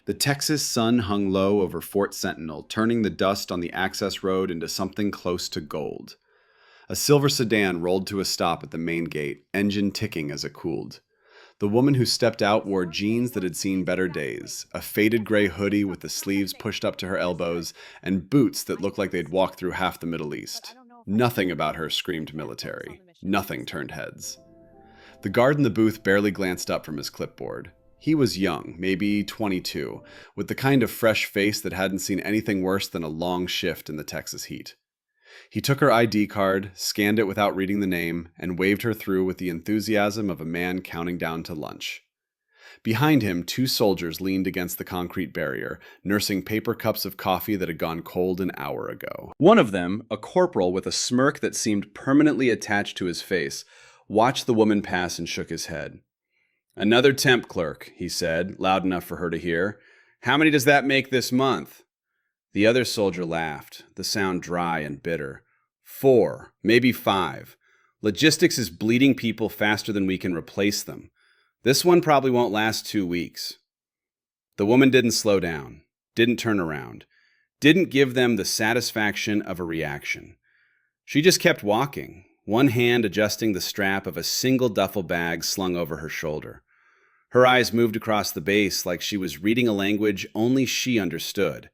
The Texas sun hung low over Fort Sentinel, turning the dust on the access road into something close to gold. A silver sedan rolled to a stop at the main gate, engine ticking as it cooled. The woman who stepped out wore jeans that had seen better days, a faded gray hoodie with the sleeves pushed up to her elbows, and boots that looked like they'd walked through half the Middle East. Nothing about her screamed military. Nothing turned heads. The guard in the booth barely glanced up from his clipboard. He was young, maybe 22, with the kind of fresh face that hadn't seen anything worse than a long shift in the Texas heat. He took her ID card, scanned it without reading the name, and waved her through with the enthusiasm of a man counting down to lunch. Behind him, two soldiers leaned against the concrete barrier, nursing paper cups of coffee that had gone cold an hour ago. One of them, a corporal with a smirk that seemed permanently attached to his face, watched the woman pass and shook his head. "Another temp clerk," he said, loud enough for her to hear. "How many does that make this month?" The other soldier laughed, the sound dry and bitter. "4, maybe 5. Logistics is bleeding people faster than we can replace them. This one probably won't last 2 weeks." The woman didn't slow down, didn't turn around, didn't give them the satisfaction of a reaction. She just kept walking, one hand adjusting the strap of a single duffel bag slung over her shoulder. Her eyes moved across the base like she was reading a language only she understood.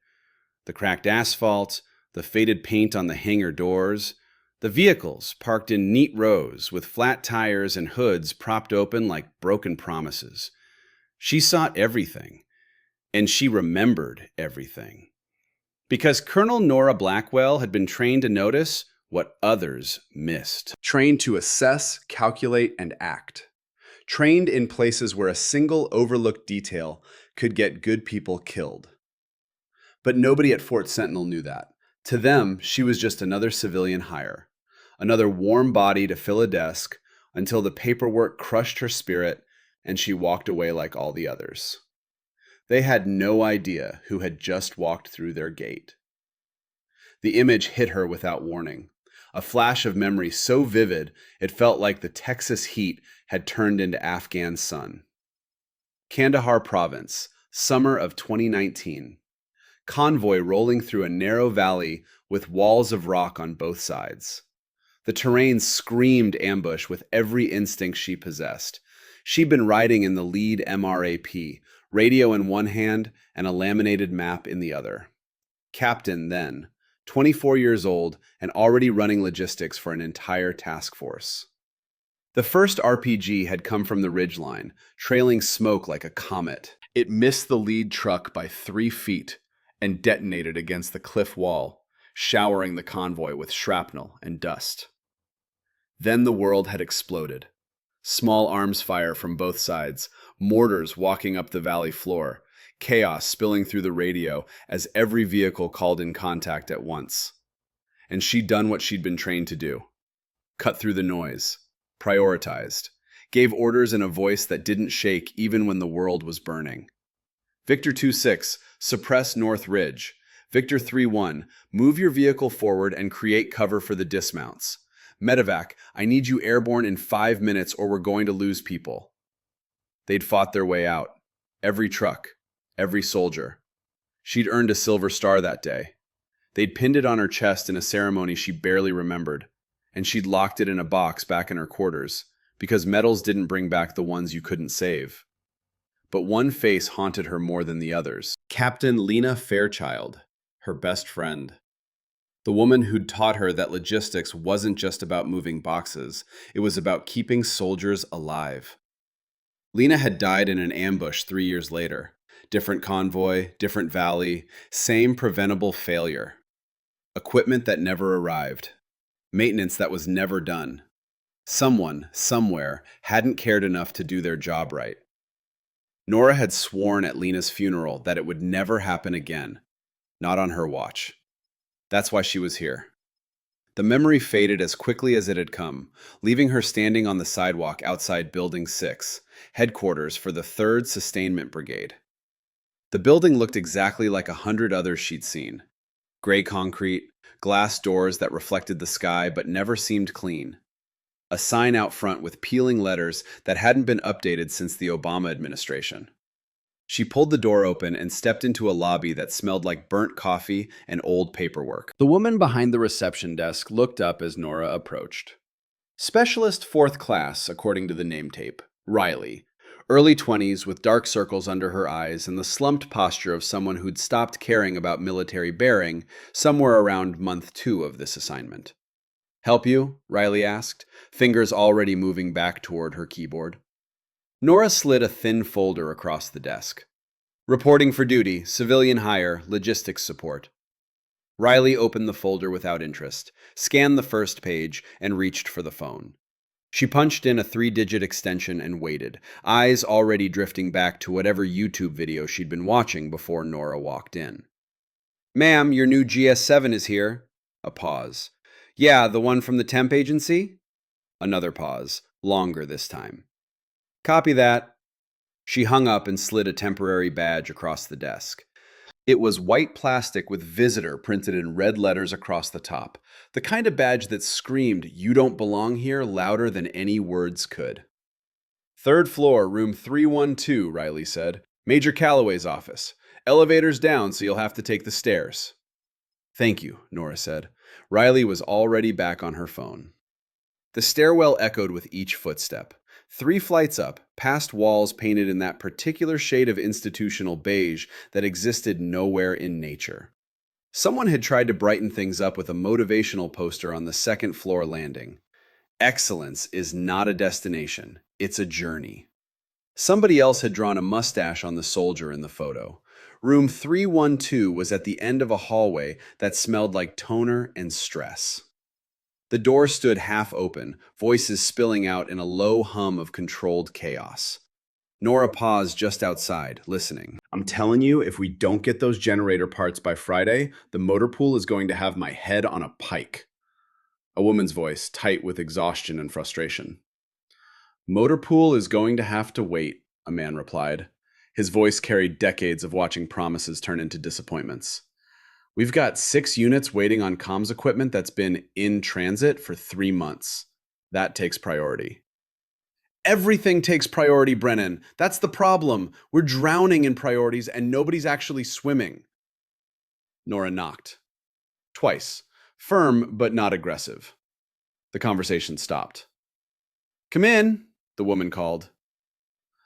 The cracked asphalt, the faded paint on the hangar doors, the vehicles parked in neat rows with flat tires and hoods propped open like broken promises. She saw everything, and she remembered everything. Because Colonel Nora Blackwell had been trained to notice what others missed. Trained to assess, calculate, and act. Trained in places where a single overlooked detail could get good people killed. But nobody at Fort Sentinel knew that. To them, she was just another civilian hire, another warm body to fill a desk until the paperwork crushed her spirit and she walked away like all the others. They had no idea who had just walked through their gate. The image hit her without warning. A flash of memory so vivid, it felt like the Texas heat had turned into Afghan sun. Kandahar Province, summer of 2019. Convoy rolling through a narrow valley with walls of rock on both sides. The terrain screamed ambush with every instinct she possessed. She'd been riding in the lead MRAP, radio in one hand and a laminated map in the other. Captain then, 24 years old and already running logistics for an entire task force. The first RPG had come from the ridgeline, trailing smoke like a comet. It missed the lead truck by 3 feet and detonated against the cliff wall, showering the convoy with shrapnel and dust. Then the world had exploded. Small arms fire from both sides, mortars walking up the valley floor, chaos spilling through the radio as every vehicle called in contact at once. And she'd done what she'd been trained to do. Cut through the noise. Prioritized. Gave orders in a voice that didn't shake even when the world was burning. Victor 2-6, suppress North Ridge. Victor 3-1, move your vehicle forward and create cover for the dismounts. Medevac, I need you airborne in 5 minutes or we're going to lose people. They'd fought their way out. Every truck. Every soldier. She'd earned a silver star that day. They'd pinned it on her chest in a ceremony she barely remembered, and she'd locked it in a box back in her quarters, because medals didn't bring back the ones you couldn't save. But one face haunted her more than the others. Captain Lena Fairchild, her best friend. The woman who'd taught her that logistics wasn't just about moving boxes, it was about keeping soldiers alive. Lena had died in an ambush 3 years later. Different convoy, different valley, same preventable failure. Equipment that never arrived. Maintenance that was never done. Someone, somewhere, hadn't cared enough to do their job right. Nora had sworn at Lena's funeral that it would never happen again. Not on her watch. That's why she was here. The memory faded as quickly as it had come, leaving her standing on the sidewalk outside Building 6, headquarters for the 3rd Sustainment Brigade. The building looked exactly like 100 others she'd seen. Gray concrete, glass doors that reflected the sky but never seemed clean. A sign out front with peeling letters that hadn't been updated since the Obama administration. She pulled the door open and stepped into a lobby that smelled like burnt coffee and old paperwork. The woman behind the reception desk looked up as Nora approached. Specialist fourth class, according to the name tape. Riley. Early 20s with dark circles under her eyes and the slumped posture of someone who'd stopped caring about military bearing somewhere around month 2 of this assignment. Help you? Riley asked, fingers already moving back toward her keyboard. Nora slid a thin folder across the desk. Reporting for duty, civilian hire, logistics support. Riley opened the folder without interest, scanned the first page, and reached for the phone. She punched in a 3-digit extension and waited, eyes already drifting back to whatever YouTube video she'd been watching before Nora walked in. Ma'am, your new GS7 is here. A pause. Yeah, the one from the temp agency? Another pause, longer this time. Copy that. She hung up and slid a temporary badge across the desk. It was white plastic with visitor printed in red letters across the top, the kind of badge that screamed, "You don't belong here," louder than any words could. Third floor, room 312, Riley said. Major Calloway's office. Elevator's down, so you'll have to take the stairs. Thank you, Nora said. Riley was already back on her phone. The stairwell echoed with each footstep. 3 flights up, past walls painted in that particular shade of institutional beige that existed nowhere in nature. Someone had tried to brighten things up with a motivational poster on the second floor landing. Excellence is not a destination, it's a journey. Somebody else had drawn a mustache on the soldier in the photo. Room 312 was at the end of a hallway that smelled like toner and stress. The door stood half open, voices spilling out in a low hum of controlled chaos. Nora paused just outside, listening. I'm telling you, if we don't get those generator parts by Friday, the motor pool is going to have my head on a pike. A woman's voice, tight with exhaustion and frustration. Motor pool is going to have to wait, a man replied. His voice carried decades of watching promises turn into disappointments. We've got 6 units waiting on comms equipment that's been in transit for 3 months. That takes priority. Everything takes priority, Brennan. That's the problem. We're drowning in priorities and nobody's actually swimming. Nora knocked. Twice. Firm, but not aggressive. The conversation stopped. Come in, the woman called.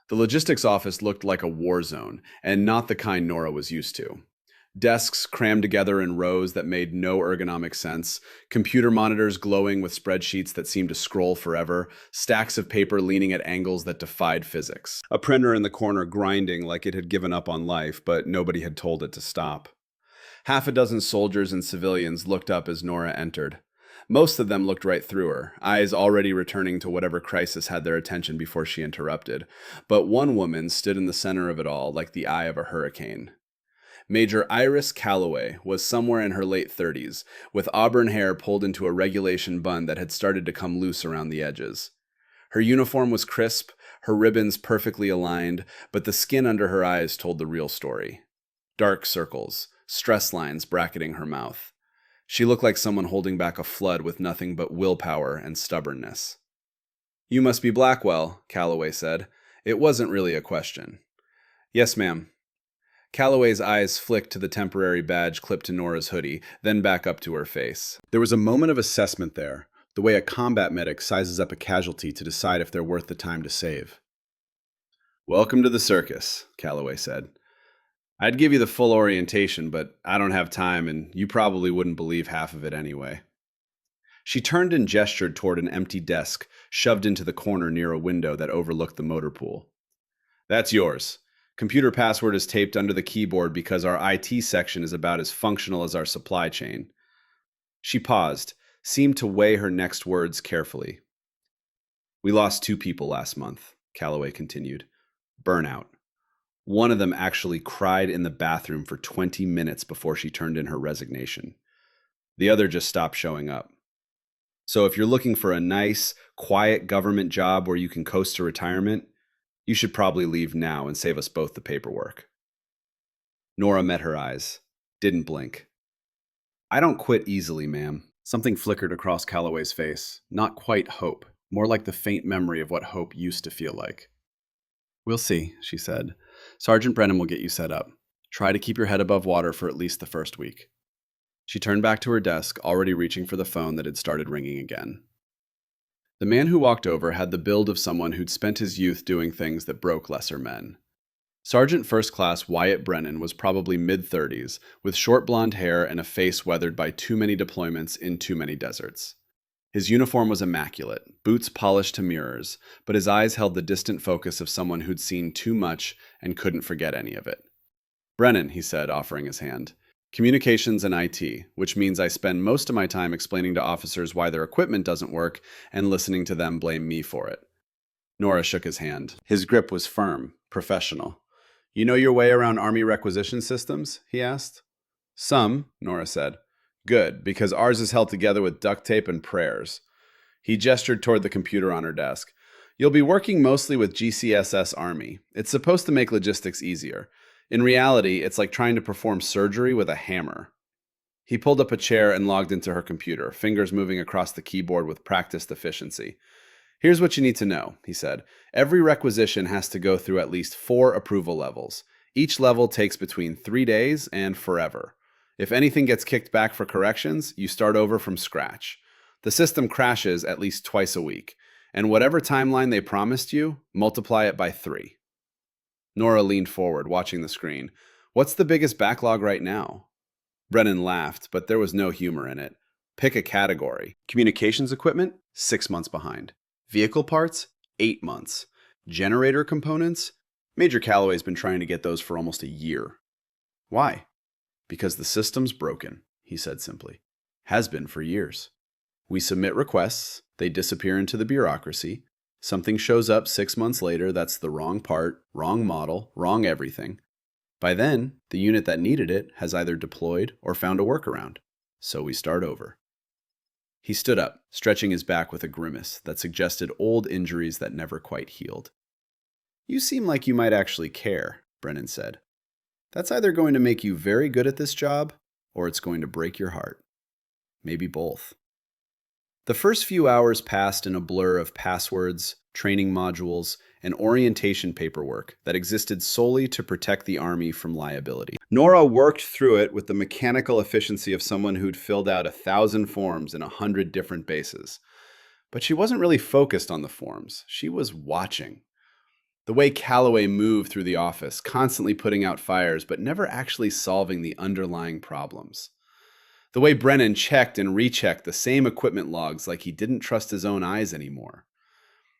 The logistics office looked like a war zone, and not the kind Nora was used to. Desks crammed together in rows that made no ergonomic sense, computer monitors glowing with spreadsheets that seemed to scroll forever, stacks of paper leaning at angles that defied physics. A printer in the corner grinding like it had given up on life, but nobody had told it to stop. Half a dozen soldiers and civilians looked up as Nora entered. Most of them looked right through her, eyes already returning to whatever crisis had their attention before she interrupted. But one woman stood in the center of it all like the eye of a hurricane. Major Iris Calloway was somewhere in her late 30s, with auburn hair pulled into a regulation bun that had started to come loose around the edges. Her uniform was crisp, her ribbons perfectly aligned, but the skin under her eyes told the real story. Dark circles, stress lines bracketing her mouth. She looked like someone holding back a flood with nothing but willpower and stubbornness. You must be Blackwell, Calloway said. It wasn't really a question. Yes, ma'am. Calloway's eyes flicked to the temporary badge clipped to Nora's hoodie, then back up to her face. There was a moment of assessment there, the way a combat medic sizes up a casualty to decide if they're worth the time to save. Welcome to the circus, Calloway said. I'd give you the full orientation, but I don't have time, and you probably wouldn't believe half of it anyway. She turned and gestured toward an empty desk, shoved into the corner near a window that overlooked the motor pool. That's yours. Computer password is taped under the keyboard because our IT section is about as functional as our supply chain. She paused, seemed to weigh her next words carefully. We lost 2 people last month, Calloway continued. Burnout. One of them actually cried in the bathroom for 20 minutes before she turned in her resignation. The other just stopped showing up. So if you're looking for a nice, quiet government job where you can coast to retirement, you should probably leave now and save us both the paperwork. Nora met her eyes, didn't blink. I don't quit easily, ma'am. Something flickered across Calloway's face. Not quite hope, more like the faint memory of what hope used to feel like. We'll see, she said. Sergeant Brennan will get you set up. Try to keep your head above water for at least the first week." She turned back to her desk, already reaching for the phone that had started ringing again. The man who walked over had the build of someone who'd spent his youth doing things that broke lesser men. Sergeant First Class Wyatt Brennan was probably mid-30s, with short blonde hair and a face weathered by too many deployments in too many deserts. His uniform was immaculate, boots polished to mirrors, but his eyes held the distant focus of someone who'd seen too much and couldn't forget any of it. "Brennan," he said, offering his hand. "Communications and IT, which means I spend most of my time explaining to officers why their equipment doesn't work and listening to them blame me for it." Nora shook his hand. His grip was firm, professional. "You know your way around Army requisition systems?" he asked. "Some," Nora said. "Good, because ours is held together with duct tape and prayers." He gestured toward the computer on her desk. "You'll be working mostly with GCSS Army. It's supposed to make logistics easier. In reality, it's like trying to perform surgery with a hammer." He pulled up a chair and logged into her computer, fingers moving across the keyboard with practiced efficiency. "Here's what you need to know," he said. "Every requisition has to go through at least 4 approval levels. Each level takes between 3 days and forever. If anything gets kicked back for corrections, you start over from scratch. The system crashes at least twice a week, and whatever timeline they promised you, multiply it by 3. Nora leaned forward, watching the screen. "What's the biggest backlog right now?" Brennan laughed, but there was no humor in it. "Pick a category. Communications equipment, 6 months behind. Vehicle parts, 8 months. Generator components, Major Calloway's been trying to get those for almost a year." "Why?" "Because the system's broken," he said simply. "Has been for years. We submit requests, they disappear into the bureaucracy. Something shows up 6 months later that's the wrong part, wrong model, wrong everything. By then, the unit that needed it has either deployed or found a workaround. So we start over." He stood up, stretching his back with a grimace that suggested old injuries that never quite healed. "You seem like you might actually care," Brennan said. "That's either going to make you very good at this job, or it's going to break your heart. Maybe both." The first few hours passed in a blur of passwords, training modules, and orientation paperwork that existed solely to protect the Army from liability. Nora worked through it with the mechanical efficiency of someone who'd filled out 1,000 forms in 100 different bases. But she wasn't really focused on the forms. She was watching. The way Calloway moved through the office, constantly putting out fires, but never actually solving the underlying problems. The way Brennan checked and rechecked the same equipment logs like he didn't trust his own eyes anymore.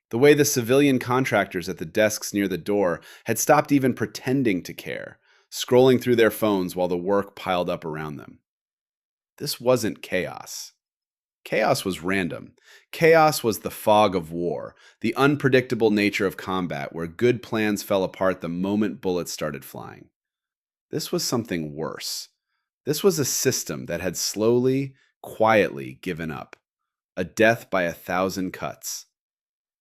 The way the civilian contractors at the desks near the door had stopped even pretending to care, scrolling through their phones while the work piled up around them. This wasn't chaos. Chaos was random. Chaos was the fog of war, the unpredictable nature of combat where good plans fell apart the moment bullets started flying. This was something worse. This was a system that had slowly, quietly given up. A death by 1,000 cuts.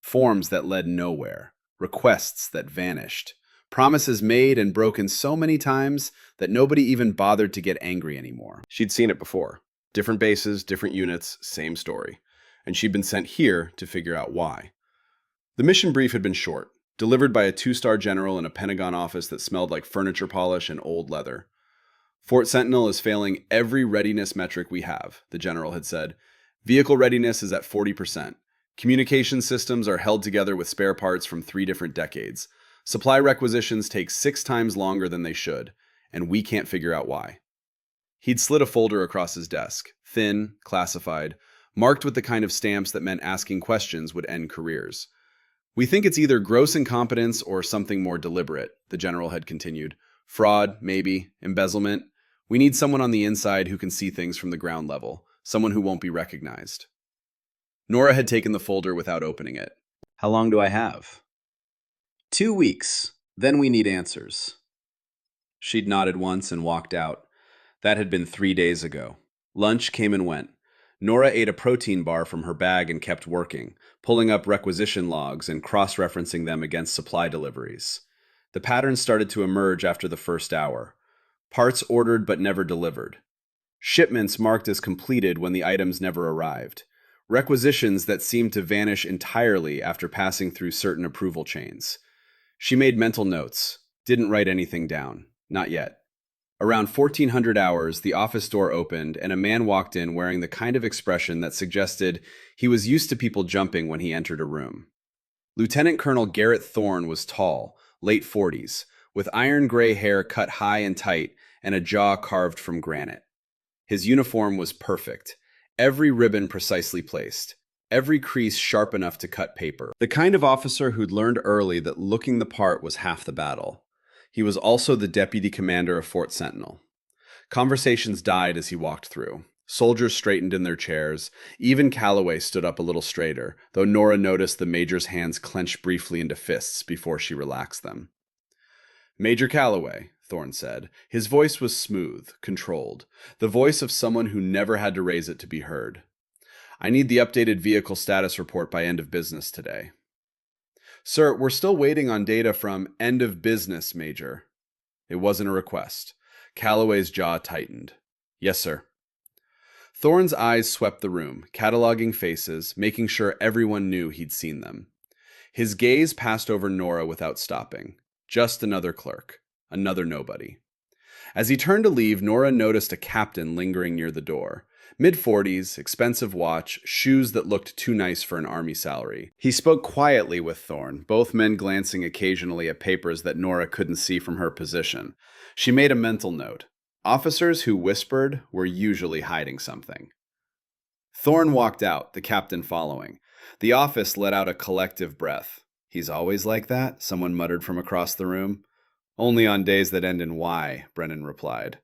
Forms that led nowhere. Requests that vanished. Promises made and broken so many times that nobody even bothered to get angry anymore. She'd seen it before. Different bases, different units, same story. And she'd been sent here to figure out why. The mission brief had been short, delivered by a 2-star general in a Pentagon office that smelled like furniture polish and old leather. "Fort Sentinel is failing every readiness metric we have," the general had said. "Vehicle readiness is at 40%. Communication systems are held together with spare parts from 3 different decades. Supply requisitions take 6 times longer than they should, and we can't figure out why." He'd slid a folder across his desk, thin, classified, marked with the kind of stamps that meant asking questions would end careers. "We think it's either gross incompetence or something more deliberate," the general had continued. "Fraud, maybe, embezzlement. We need someone on the inside who can see things from the ground level, someone who won't be recognized." Nora had taken the folder without opening it. "How long do I have?" 2 weeks. Then we need answers." She'd nodded once and walked out. That had been 3 days ago. Lunch came and went. Nora ate a protein bar from her bag and kept working, pulling up requisition logs and cross-referencing them against supply deliveries. The patterns started to emerge after the first hour. Parts ordered but never delivered. Shipments marked as completed when the items never arrived. Requisitions that seemed to vanish entirely after passing through certain approval chains. She made mental notes. Didn't write anything down. Not yet. Around 1400 hours, the office door opened and a man walked in wearing the kind of expression that suggested he was used to people jumping when he entered a room. Lieutenant Colonel Garrett Thorne was tall, late 40s, with iron gray hair cut high and tight and a jaw carved from granite. His uniform was perfect, every ribbon precisely placed, every crease sharp enough to cut paper. The kind of officer who'd learned early that looking the part was half the battle. He was also the deputy commander of Fort Sentinel. Conversations died as he walked through. Soldiers straightened in their chairs. Even Calloway stood up a little straighter, though Nora noticed the major's hands clenched briefly into fists before she relaxed them. "Major Calloway," Thorne said. His voice was smooth, controlled, the voice of someone who never had to raise it to be heard. "I need the updated vehicle status report by end of business today." "Sir, we're still waiting on data from end of business, Major." It wasn't a request. Calloway's jaw tightened. "Yes, sir." Thorne's eyes swept the room, cataloging faces, making sure everyone knew he'd seen them. His gaze passed over Nora without stopping. Just another clerk. Another nobody. As he turned to leave, Nora noticed a captain lingering near the door. Mid-40s, expensive watch, shoes that looked too nice for an army salary. He spoke quietly with Thorne, both men glancing occasionally at papers that Nora couldn't see from her position. She made a mental note. Officers who whispered were usually hiding something. Thorne walked out, the captain following. The office let out a collective breath. "He's always like that?" someone muttered from across the room. "Only on days that end in Y," Brennan replied.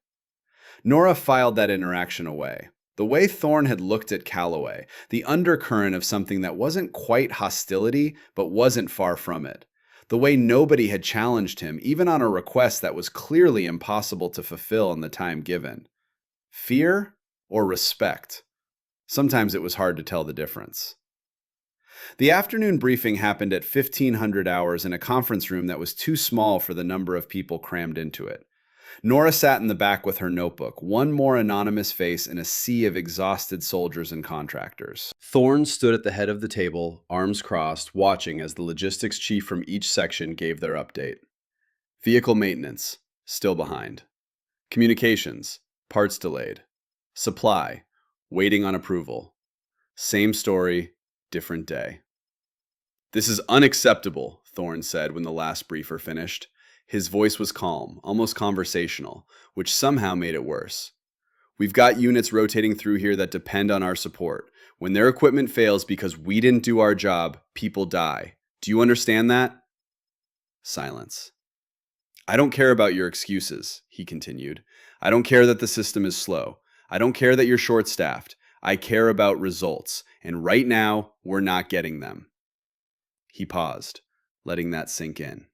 Nora filed that interaction away. The way Thorne had looked at Calloway, the undercurrent of something that wasn't quite hostility, but wasn't far from it. The way nobody had challenged him, even on a request that was clearly impossible to fulfill in the time given. Fear or respect? Sometimes it was hard to tell the difference. The afternoon briefing happened at 1500 hours in a conference room that was too small for the number of people crammed into it. Nora sat in the back with her notebook, one more anonymous face in a sea of exhausted soldiers and contractors. Thorne stood at the head of the table, arms crossed, watching as the logistics chief from each section gave their update. Vehicle maintenance, still behind. Communications, parts delayed. Supply, waiting on approval. Same story, different day. "This is unacceptable," Thorne said when the last briefer finished. His voice was calm, almost conversational, which somehow made it worse. "We've got units rotating through here that depend on our support. When their equipment fails because we didn't do our job, people die. Do you understand that?" Silence. "I don't care about your excuses," he continued. "I don't care that the system is slow. I don't care that you're short-staffed. I care about results, and right now, we're not getting them." He paused, letting that sink in.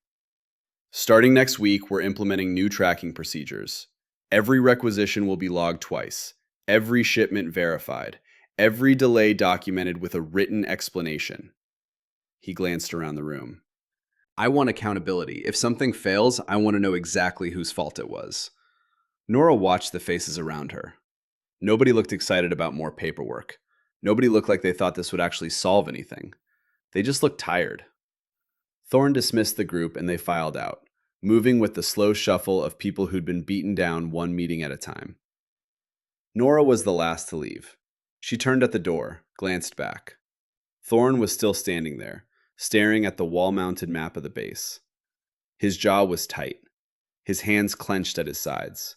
"Starting next week, we're implementing new tracking procedures. Every requisition will be logged twice, every shipment verified, every delay documented with a written explanation." He glanced around the room. "I want accountability. If something fails, I want to know exactly whose fault it was." Nora watched the faces around her. Nobody looked excited about more paperwork. Nobody looked like they thought this would actually solve anything. They just looked tired. Thorne dismissed the group and they filed out, moving with the slow shuffle of people who'd been beaten down one meeting at a time. Nora was the last to leave. She turned at the door, glanced back. Thorne was still standing there, staring at the wall-mounted map of the base. His jaw was tight, his hands clenched at his sides.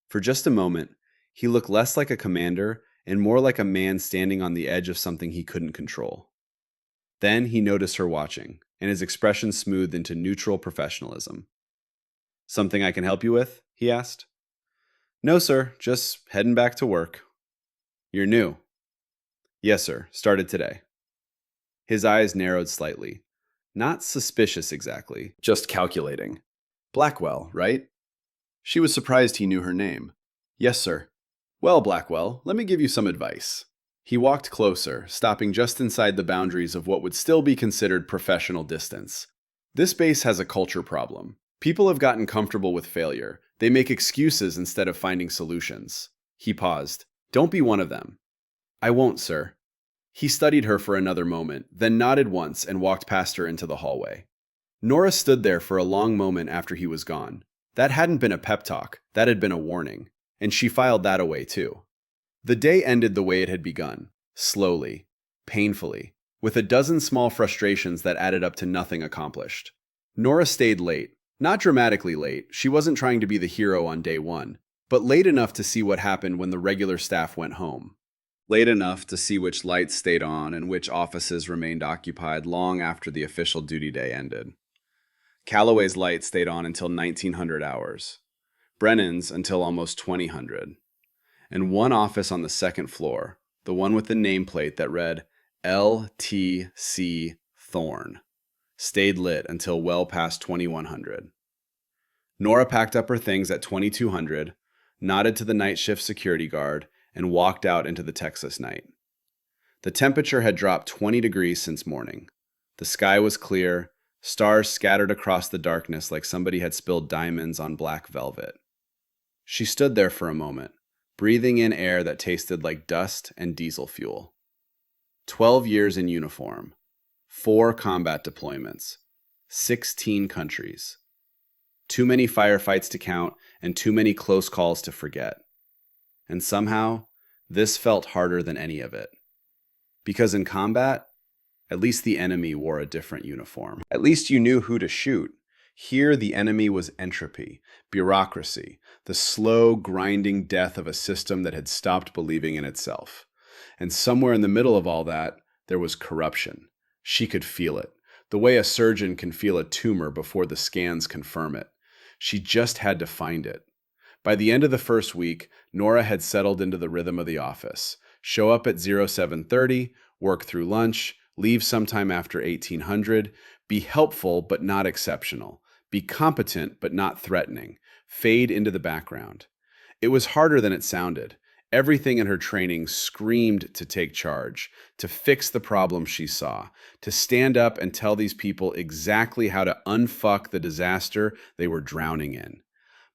For just a moment, he looked less like a commander and more like a man standing on the edge of something he couldn't control. Then he noticed her watching, and his expression smoothed into neutral professionalism. "Something I can help you with?" he asked. "No, sir. Just heading back to work." "You're new?" "Yes, sir. Started today." His eyes narrowed slightly. Not suspicious exactly, just calculating. "Blackwell, right?" She was surprised he knew her name. "Yes, sir." "Well, Blackwell, let me give you some advice." He walked closer, stopping just inside the boundaries of what would still be considered professional distance. "This base has a culture problem. People have gotten comfortable with failure. They make excuses instead of finding solutions." He paused. "Don't be one of them." "I won't, sir." He studied her for another moment, then nodded once and walked past her into the hallway. Nora stood there for a long moment after he was gone. That hadn't been a pep talk, that had been a warning, and she filed that away too. The day ended the way it had begun, slowly, painfully, with a dozen small frustrations that added up to nothing accomplished. Nora stayed late, not dramatically late, she wasn't trying to be the hero on day one, but late enough to see what happened when the regular staff went home. Late enough to see which lights stayed on and which offices remained occupied long after the official duty day ended. Calloway's light stayed on until 1900 hours, Brennan's until almost 2000, and one office on the second floor, the one with the nameplate that read LTC Thorn, stayed lit until well past 2100. Nora packed up her things at 2200, nodded to the night shift security guard, and walked out into the Texas night. The temperature had dropped 20 degrees since morning. The sky was clear, stars scattered across the darkness like somebody had spilled diamonds on black velvet. She stood there for a moment, breathing in air that tasted like dust and diesel fuel. 12 years in uniform, 4 combat deployments, 16 countries. Too many firefights to count and too many close calls to forget. And somehow, this felt harder than any of it. Because in combat, at least the enemy wore a different uniform. At least you knew who to shoot. Here, the enemy was entropy, bureaucracy, the slow, grinding death of a system that had stopped believing in itself. And somewhere in the middle of all that, there was corruption. She could feel it, the way a surgeon can feel a tumor before the scans confirm it. She just had to find it. By the end of the first week, Nora had settled into the rhythm of the office. Show up at 0730, work through lunch, leave sometime after 1800, be helpful but not exceptional, be competent but not threatening, fade into the background. It was harder than it sounded. Everything in her training screamed to take charge, to fix the problem she saw, to stand up and tell these people exactly how to unfuck the disaster they were drowning in.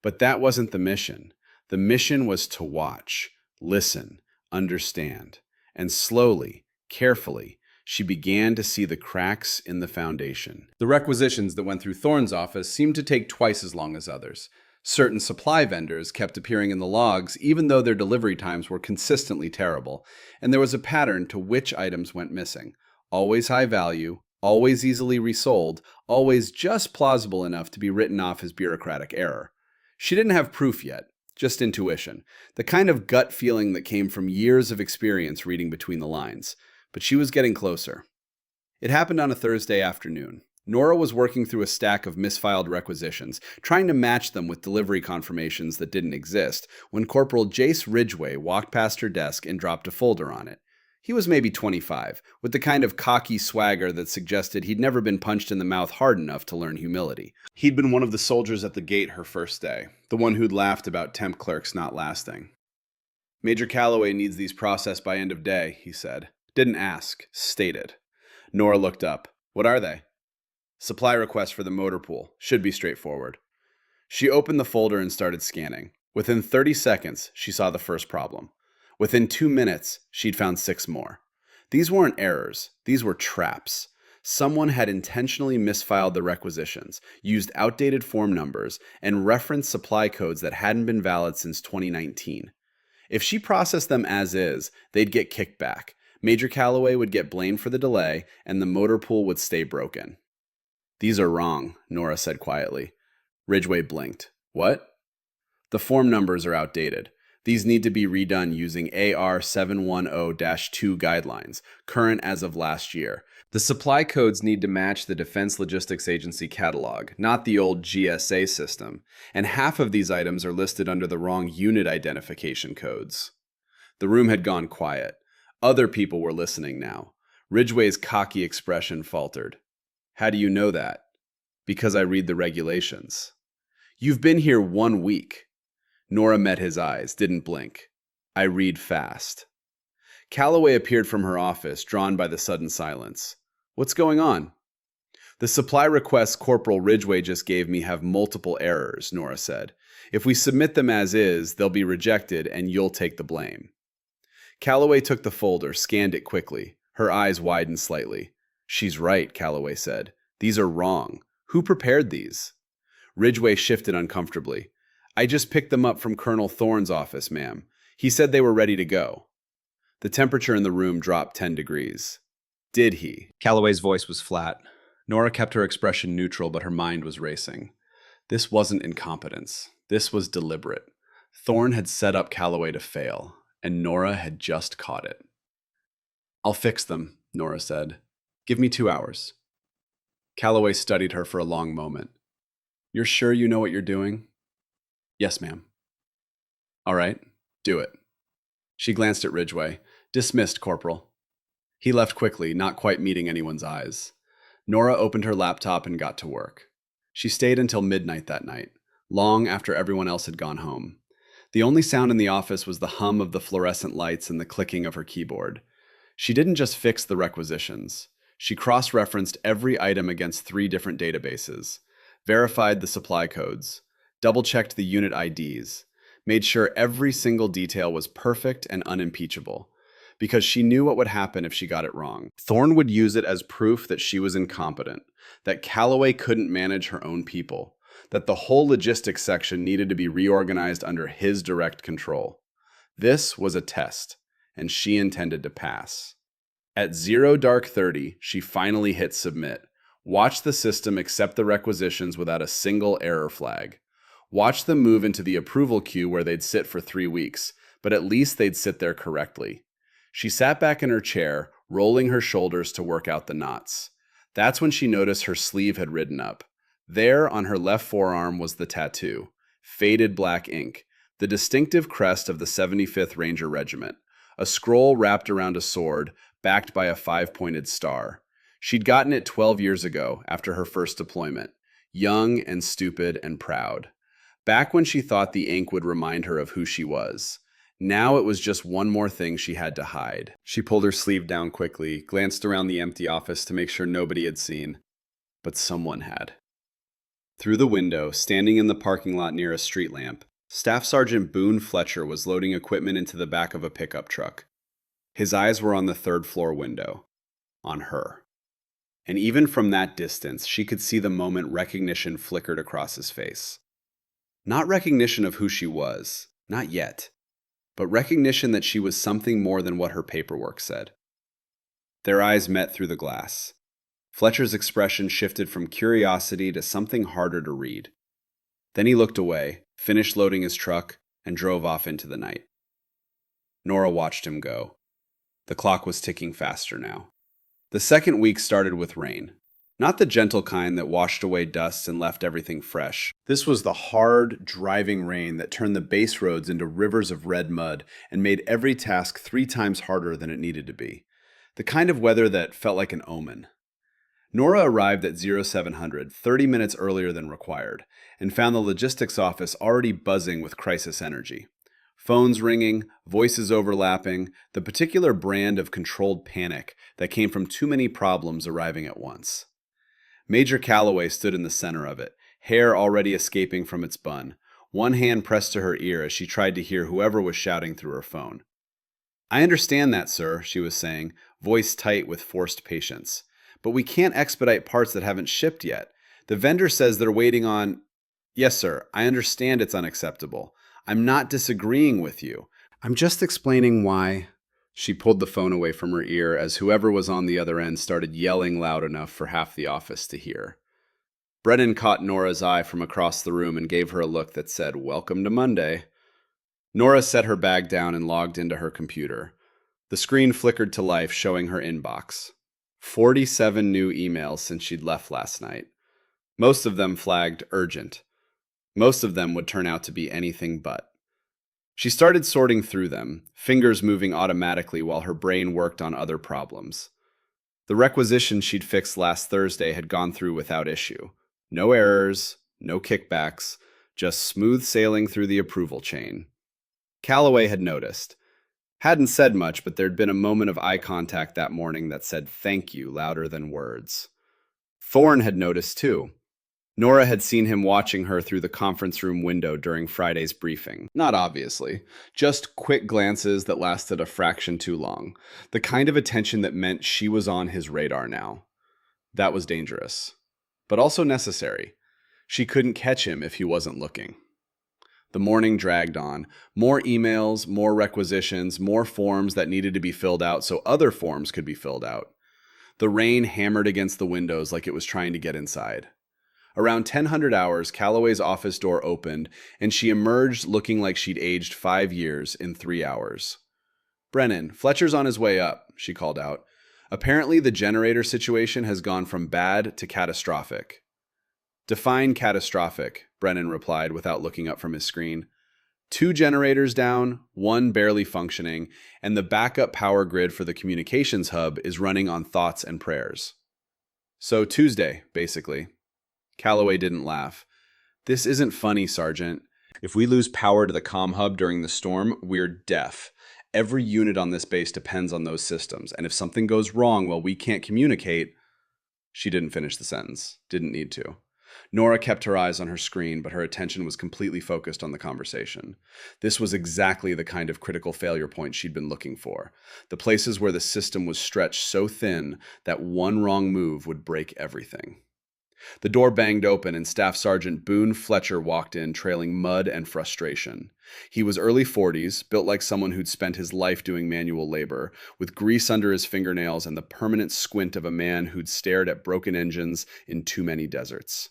But that wasn't the mission. The mission was to watch, listen, understand, and slowly, carefully, she began to see the cracks in the foundation. The requisitions that went through Thorne's office seemed to take twice as long as others. Certain supply vendors kept appearing in the logs even though their delivery times were consistently terrible, and there was a pattern to which items went missing. Always high value, always easily resold, always just plausible enough to be written off as bureaucratic error. She didn't have proof yet, just intuition, the kind of gut feeling that came from years of experience reading between the lines. But she was getting closer. It happened on a Thursday afternoon. Nora was working through a stack of misfiled requisitions, trying to match them with delivery confirmations that didn't exist, when Corporal Jace Ridgway walked past her desk and dropped a folder on it. He was maybe 25, with the kind of cocky swagger that suggested he'd never been punched in the mouth hard enough to learn humility. He'd been one of the soldiers at the gate her first day, the one who'd laughed about temp clerks not lasting. "Major Calloway needs these processed by end of day," he said. Didn't ask, stated. Nora looked up. "What are they?" "Supply request for the motor pool. Should be straightforward." She opened the folder and started scanning. Within 30 seconds, she saw the first problem. Within 2 minutes, she'd found 6 more. These weren't errors. These were traps. Someone had intentionally misfiled the requisitions, used outdated form numbers, and referenced supply codes that hadn't been valid since 2019. If she processed them as is, they'd get kicked back. Major Calloway would get blamed for the delay, and the motor pool would stay broken. "These are wrong," Nora said quietly. Ridgway blinked. "What?" "The form numbers are outdated. These need to be redone using AR 710-2 guidelines, current as of last year. The supply codes need to match the Defense Logistics Agency catalog, not the old GSA system, and half of these items are listed under the wrong unit identification codes." The room had gone quiet. Other people were listening now. Ridgway's cocky expression faltered. "How do you know that?" "Because I read the regulations." "You've been here 1 week." Nora met his eyes, didn't blink. "I read fast." Calloway appeared from her office, drawn by the sudden silence. "What's going on?" "The supply requests Corporal Ridgway just gave me have multiple errors," Nora said. "If we submit them as is, they'll be rejected and you'll take the blame." Calloway took the folder, scanned it quickly. Her eyes widened slightly. "She's right," Calloway said. "These are wrong. Who prepared these? Ridgway shifted uncomfortably. I just picked them up from Colonel Thorne's office, ma'am. He said they were ready to go. The temperature in the room dropped 10 degrees. Did he? Calloway's voice was flat. Nora kept her expression neutral, but her mind was racing. This wasn't incompetence. This was deliberate. Thorne had set up Calloway to fail, and Nora had just caught it. I'll fix them, Nora said. Give me 2 hours. Calloway studied her for a long moment. You're sure you know what you're doing? Yes, ma'am. All right, do it. She glanced at Ridgway. Dismissed, Corporal. He left quickly, not quite meeting anyone's eyes. Nora opened her laptop and got to work. She stayed until midnight that night, long after everyone else had gone home. The only sound in the office was the hum of the fluorescent lights and the clicking of her keyboard. She didn't just fix the requisitions. She cross-referenced every item against 3 different databases, verified the supply codes, double-checked the unit IDs, made sure every single detail was perfect and unimpeachable, because she knew what would happen if she got it wrong. Thorne would use it as proof that she was incompetent, that Calloway couldn't manage her own people, that the whole logistics section needed to be reorganized under his direct control. This was a test, and she intended to pass. At 0:30, she finally hit submit. Watch the system accept the requisitions without a single error flag. Watch them move into the approval queue where they'd sit for 3 weeks, but at least they'd sit there correctly. She sat back in her chair, rolling her shoulders to work out the knots. That's when she noticed her sleeve had ridden up. There, on her left forearm, was the tattoo. Faded black ink. The distinctive crest of the 75th Ranger Regiment. A scroll wrapped around a sword, backed by a 5-pointed star. She'd gotten it 12 years ago, after her first deployment. Young and stupid and proud. Back when she thought the ink would remind her of who she was. Now it was just one more thing she had to hide. She pulled her sleeve down quickly, glanced around the empty office to make sure nobody had seen. But someone had. Through the window, standing in the parking lot near a street lamp, Staff Sergeant Boone Fletcher was loading equipment into the back of a pickup truck. His eyes were on the 3rd-floor window. On her. And even from that distance, she could see the moment recognition flickered across his face. Not recognition of who she was, not yet, but recognition that she was something more than what her paperwork said. Their eyes met through the glass. Fletcher's expression shifted from curiosity to something harder to read. Then he looked away, finished loading his truck, and drove off into the night. Nora watched him go. The clock was ticking faster now. The second week started with rain. Not the gentle kind that washed away dust and left everything fresh. This was the hard, driving rain that turned the base roads into rivers of red mud and made every task 3 times harder than it needed to be. The kind of weather that felt like an omen. Nora arrived at 0700 30 minutes earlier than required and found the logistics office already buzzing with crisis energy. Phones ringing, voices overlapping, the particular brand of controlled panic that came from too many problems arriving at once. Major Calloway stood in the center of it, hair already escaping from its bun, one hand pressed to her ear as she tried to hear whoever was shouting through her phone. I understand that, sir, she was saying, voice tight with forced patience. But we can't expedite parts that haven't shipped yet. The vendor says they're waiting on... Yes, sir, I understand it's unacceptable. I'm not disagreeing with you. I'm just explaining why... She pulled the phone away from her ear as whoever was on the other end started yelling loud enough for half the office to hear. Brennan caught Nora's eye from across the room and gave her a look that said, "Welcome to Monday." Nora set her bag down and logged into her computer. The screen flickered to life, showing her inbox. 47 new emails since she'd left last night. Most of them flagged urgent. Most of them would turn out to be anything but. She started sorting through them, fingers moving automatically while her brain worked on other problems. The requisition she'd fixed last Thursday had gone through without issue. No errors, no kickbacks, just smooth sailing through the approval chain. Calloway had noticed. Hadn't said much, but there'd been a moment of eye contact that morning that said thank you louder than words. Thorne had noticed too. Nora had seen him watching her through the conference room window during Friday's briefing. Not obviously, just quick glances that lasted a fraction too long. The kind of attention that meant she was on his radar now. That was dangerous. but also necessary. She couldn't catch him if he wasn't looking. The morning dragged on. More emails, more requisitions, more forms that needed to be filled out so other forms could be filled out. The rain hammered against the windows like it was trying to get inside. Around 1000 hours, Calloway's office door opened, and she emerged looking like she'd aged 5 years in 3 hours. "Brennan, Fletcher's on his way up," she called out. "Apparently the generator situation has gone from bad to catastrophic." "Define catastrophic," Brennan replied without looking up from his screen. "2 generators down, 1 barely functioning, and the backup power grid for the communications hub is running on thoughts and prayers." "So Tuesday, basically." Calloway didn't laugh. "This isn't funny, Sergeant. If we lose power to the comm hub during the storm, we're deaf. Every unit on this base depends on those systems, and if something goes wrong while we can't communicate..." She didn't finish the sentence. Didn't need to. Nora kept her eyes on her screen, but her attention was completely focused on the conversation. This was exactly the kind of critical failure point she'd been looking for. The places where the system was stretched so thin that one wrong move would break everything. The door banged open and Staff Sergeant Boone Fletcher walked in, trailing mud and frustration. He was early 40s, built like someone who'd spent his life doing manual labor, with grease under his fingernails and the permanent squint of a man who'd stared at broken engines in too many deserts.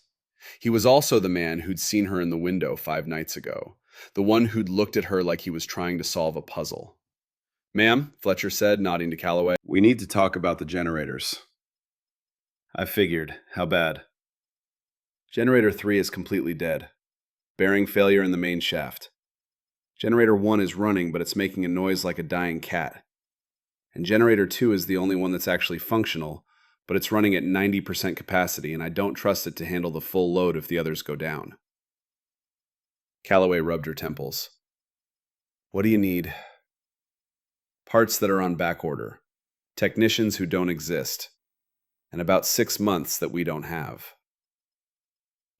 He was also the man who'd seen her in the window 5 nights ago, the one who'd looked at her like he was trying to solve a puzzle. "Ma'am," Fletcher said, nodding to Calloway, "we need to talk about the generators." "I figured. How bad?" "Generator 3 is completely dead. Bearing failure in the main shaft. Generator 1 is running, but it's making a noise like a dying cat. And Generator 2 is the only one that's actually functional, but it's running at 90% capacity, and I don't trust it to handle the full load if the others go down." Calloway rubbed her temples. "What do you need?" "Parts that are on back order. Technicians who don't exist. And about 6 months that we don't have."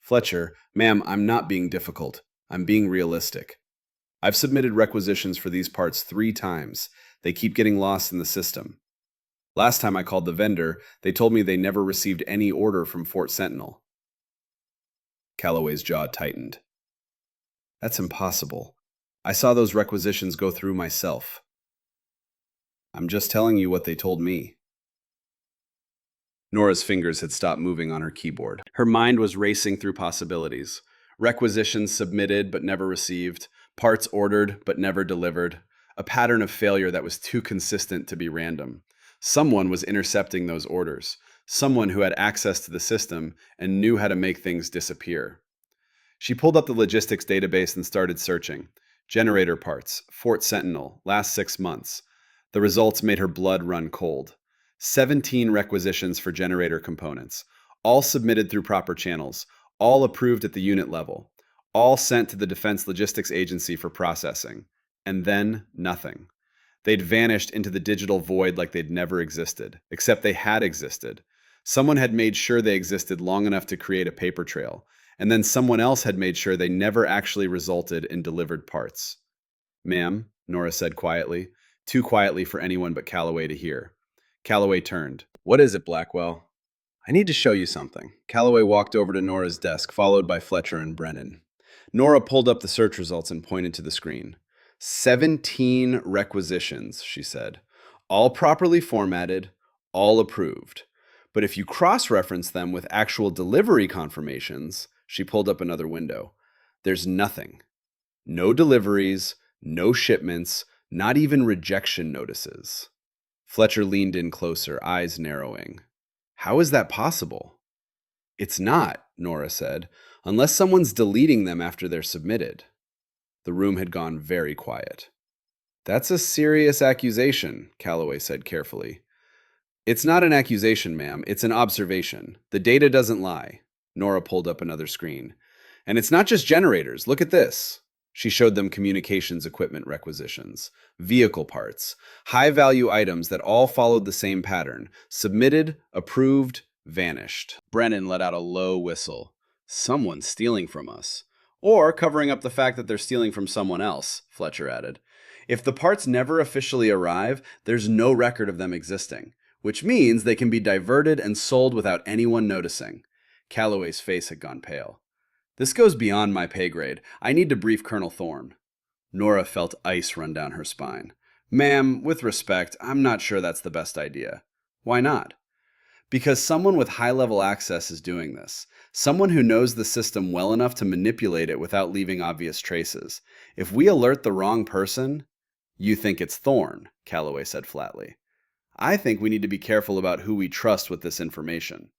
"Fletcher, ma'am, I'm not being difficult. I'm being realistic. I've submitted requisitions for these parts 3 times. They keep getting lost in the system. Last time I called the vendor, they told me they never received any order from Fort Sentinel." Calloway's jaw tightened. "That's impossible. I saw those requisitions go through myself." "I'm just telling you what they told me." Nora's fingers had stopped moving on her keyboard. Her mind was racing through possibilities. Requisitions submitted but never received, parts ordered but never delivered, a pattern of failure that was too consistent to be random. Someone was intercepting those orders, someone who had access to the system and knew how to make things disappear. She pulled up the logistics database and started searching. Generator parts, Fort Sentinel, last 6 months. The results made her blood run cold. 17 requisitions for generator components, all submitted through proper channels, all approved at the unit level, all sent to the Defense Logistics Agency for processing. And then nothing. They'd vanished into the digital void like they'd never existed, except they had existed. Someone had made sure they existed long enough to create a paper trail, and then someone else had made sure they never actually resulted in delivered parts. "Ma'am," Nora said quietly, too quietly for anyone but Calloway to hear. Calloway turned. "What is it, Blackwell?" "I need to show you something." Calloway walked over to Nora's desk, followed by Fletcher and Brennan. Nora pulled up the search results and pointed to the screen. 17 requisitions, she said. All properly formatted, all approved. But if you cross-reference them with actual delivery confirmations, she pulled up another window. There's nothing. No deliveries, no shipments, not even rejection notices. Fletcher leaned in closer, eyes narrowing. "How is that possible?" "It's not," Nora said, "unless someone's deleting them after they're submitted." The room had gone very quiet. "That's a serious accusation," Calloway said carefully. "It's not an accusation, ma'am. It's an observation. The data doesn't lie." Nora pulled up another screen. "And it's not just generators. Look at this." She showed them communications equipment requisitions, vehicle parts, high-value items that all followed the same pattern. Submitted, approved, vanished. Brennan let out a low whistle. "Someone's stealing from us." "Or covering up the fact that they're stealing from someone else," Fletcher added. "If the parts never officially arrive, there's no record of them existing, which means they can be diverted and sold without anyone noticing." Calloway's face had gone pale. "This goes beyond my pay grade. I need to brief Colonel Thorne." Nora felt ice run down her spine. "Ma'am, with respect, I'm not sure that's the best idea." "Why not?" "Because someone with high-level access is doing this. Someone who knows the system well enough to manipulate it without leaving obvious traces. If we alert the wrong person—" "You think it's Thorne," Calloway said flatly. "I think we need to be careful about who we trust with this information."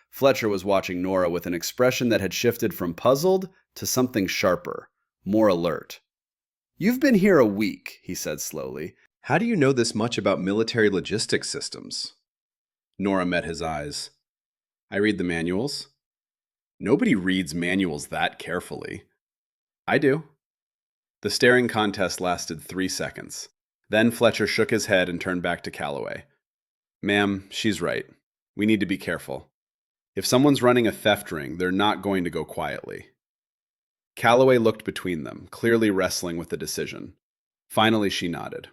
Fletcher was watching Nora with an expression that had shifted from puzzled to something sharper, more alert. "You've been here a week," he said slowly. "How do you know this much about military logistics systems?" Nora met his eyes. "I read the manuals." "Nobody reads manuals that carefully." "I do." The staring contest lasted 3 seconds. Then Fletcher shook his head and turned back to Calloway. "Ma'am, she's right. We need to be careful. If someone's running a theft ring, they're not going to go quietly." Calloway looked between them, clearly wrestling with the decision. Finally, she nodded.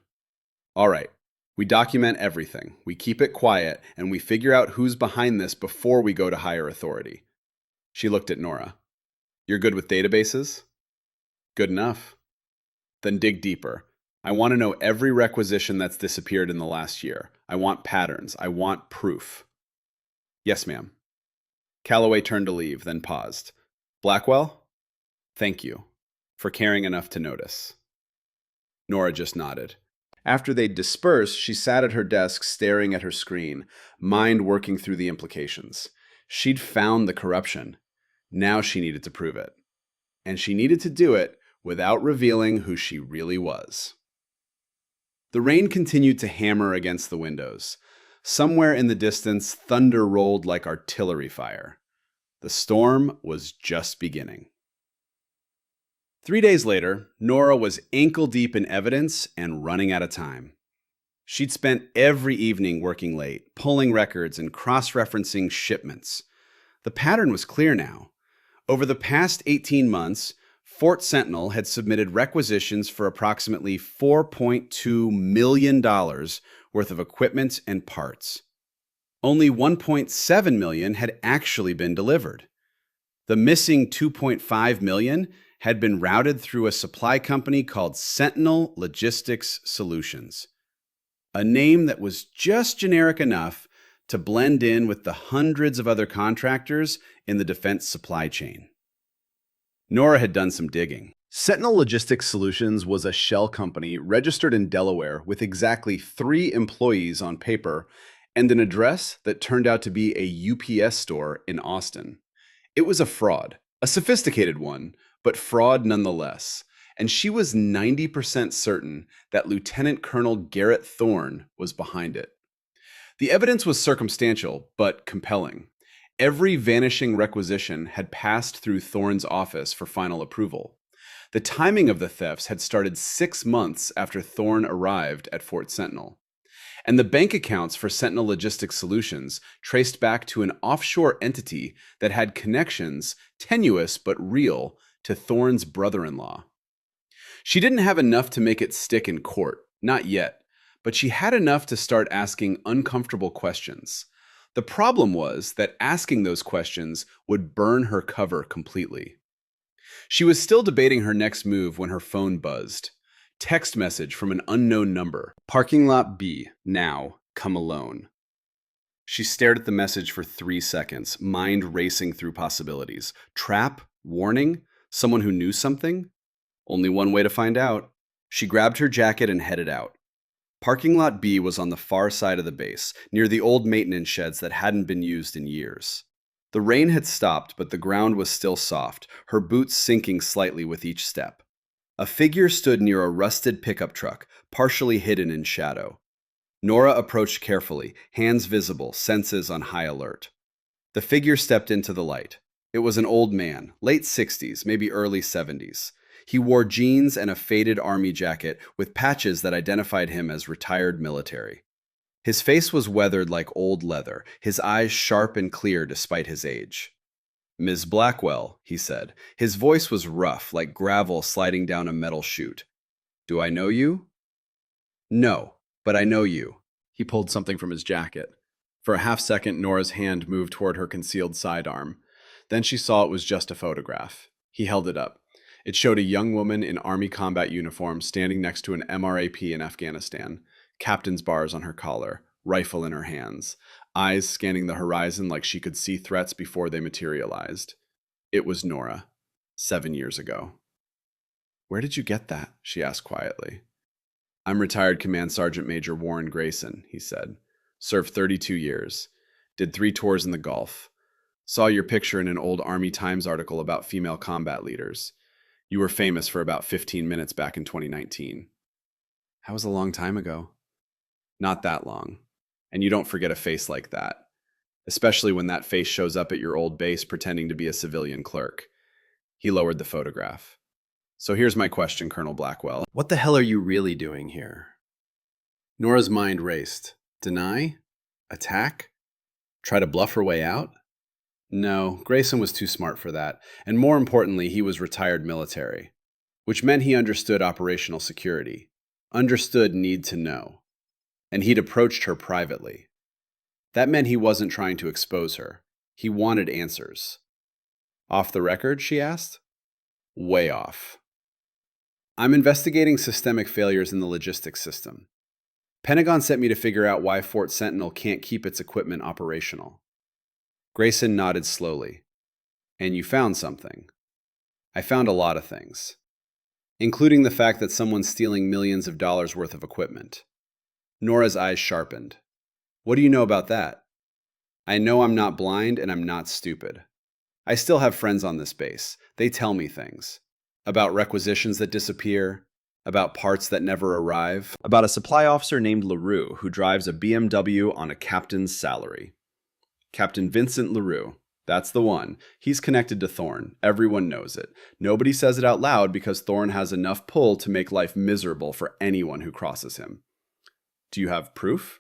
"All right. We document everything. We keep it quiet, and we figure out who's behind this before we go to higher authority." She looked at Nora. "You're good with databases?" "Good enough." "Then dig deeper. I want to know every requisition that's disappeared in the last year. I want patterns. I want proof." "Yes, ma'am." Calloway turned to leave, then paused. "Blackwell? Thank you for caring enough to notice." Nora just nodded. After they'd dispersed, she sat at her desk staring at her screen, mind working through the implications. She'd found the corruption. Now she needed to prove it. And she needed to do it without revealing who she really was. The rain continued to hammer against the windows. Somewhere in the distance, thunder rolled like artillery fire. The storm was just beginning. 3 days later, Nora was ankle-deep in evidence and running out of time. She'd spent every evening working late, pulling records and cross-referencing shipments. The pattern was clear now. Over the past 18 months, Fort Sentinel had submitted requisitions for approximately $4.2 million worth of equipment and parts. Only $1.7 million had actually been delivered. The missing $2.5 million had been routed through a supply company called Sentinel Logistics Solutions, a name that was just generic enough to blend in with the hundreds of other contractors in the defense supply chain. Nora had done some digging. Sentinel Logistics Solutions was a shell company registered in Delaware with exactly 3 employees on paper and an address that turned out to be a UPS store in Austin. It was a fraud, a sophisticated one, but fraud nonetheless, and she was 90% certain that Lieutenant Colonel Garrett Thorne was behind it. The evidence was circumstantial, but compelling. Every vanishing requisition had passed through Thorne's office for final approval. The timing of the thefts had started 6 months after Thorne arrived at Fort Sentinel. And the bank accounts for Sentinel Logistics Solutions traced back to an offshore entity that had connections, tenuous but real, to Thorne's brother-in-law. She didn't have enough to make it stick in court, not yet, but she had enough to start asking uncomfortable questions. The problem was that asking those questions would burn her cover completely. She was still debating her next move when her phone buzzed. Text message from an unknown number. "Parking lot B, now, come alone." She stared at the message for 3 seconds, mind racing through possibilities. Trap? Warning? Someone who knew something? Only one way to find out. She grabbed her jacket and headed out. Parking lot B was on the far side of the base, near the old maintenance sheds that hadn't been used in years. The rain had stopped, but the ground was still soft, her boots sinking slightly with each step. A figure stood near a rusted pickup truck, partially hidden in shadow. Nora approached carefully, hands visible, senses on high alert. The figure stepped into the light. It was an old man, late 60s, maybe early 70s. He wore jeans and a faded army jacket with patches that identified him as retired military. His face was weathered like old leather, his eyes sharp and clear despite his age. "Ms. Blackwell," he said. His voice was rough, like gravel sliding down a metal chute. "Do I know you?" "No, but I know you." He pulled something from his jacket. For a half second, Nora's hand moved toward her concealed sidearm. Then she saw it was just a photograph. He held it up. It showed a young woman in Army combat uniform standing next to an MRAP in Afghanistan, captain's bars on her collar, rifle in her hands, eyes scanning the horizon like she could see threats before they materialized. It was Nora, 7 years ago. "Where did you get that?" she asked quietly. "I'm retired Command Sergeant Major Warren Grayson," he said. "Served 32 years. Did 3 tours in the Gulf. Saw your picture in an old Army Times article about female combat leaders. You were famous for about 15 minutes back in 2019. That was a long time ago. Not that long. And you don't forget a face like that. Especially when that face shows up at your old base pretending to be a civilian clerk." He lowered the photograph. "So here's my question, Colonel Blackwell. What the hell are you really doing here?" Nora's mind raced. Deny? Attack? Try to bluff her way out? No, Grayson was too smart for that, and more importantly, he was retired military, which meant he understood operational security, understood need to know, and he'd approached her privately. That meant he wasn't trying to expose her. He wanted answers. "Off the record?" she asked. "Way off. I'm investigating systemic failures in the logistics system. Pentagon sent me to figure out why Fort Sentinel can't keep its equipment operational." Grayson nodded slowly. "And you found something." "I found a lot of things, including the fact that someone's stealing millions of dollars worth of equipment." Nora's eyes sharpened. "What do you know about that?" "I know I'm not blind and I'm not stupid. I still have friends on this base. They tell me things. About requisitions that disappear, about parts that never arrive, about a supply officer named LaRue who drives a BMW on a captain's salary. Captain Vincent LaRue. That's the one. He's connected to Thorne. Everyone knows it. Nobody says it out loud because Thorne has enough pull to make life miserable for anyone who crosses him." "Do you have proof?"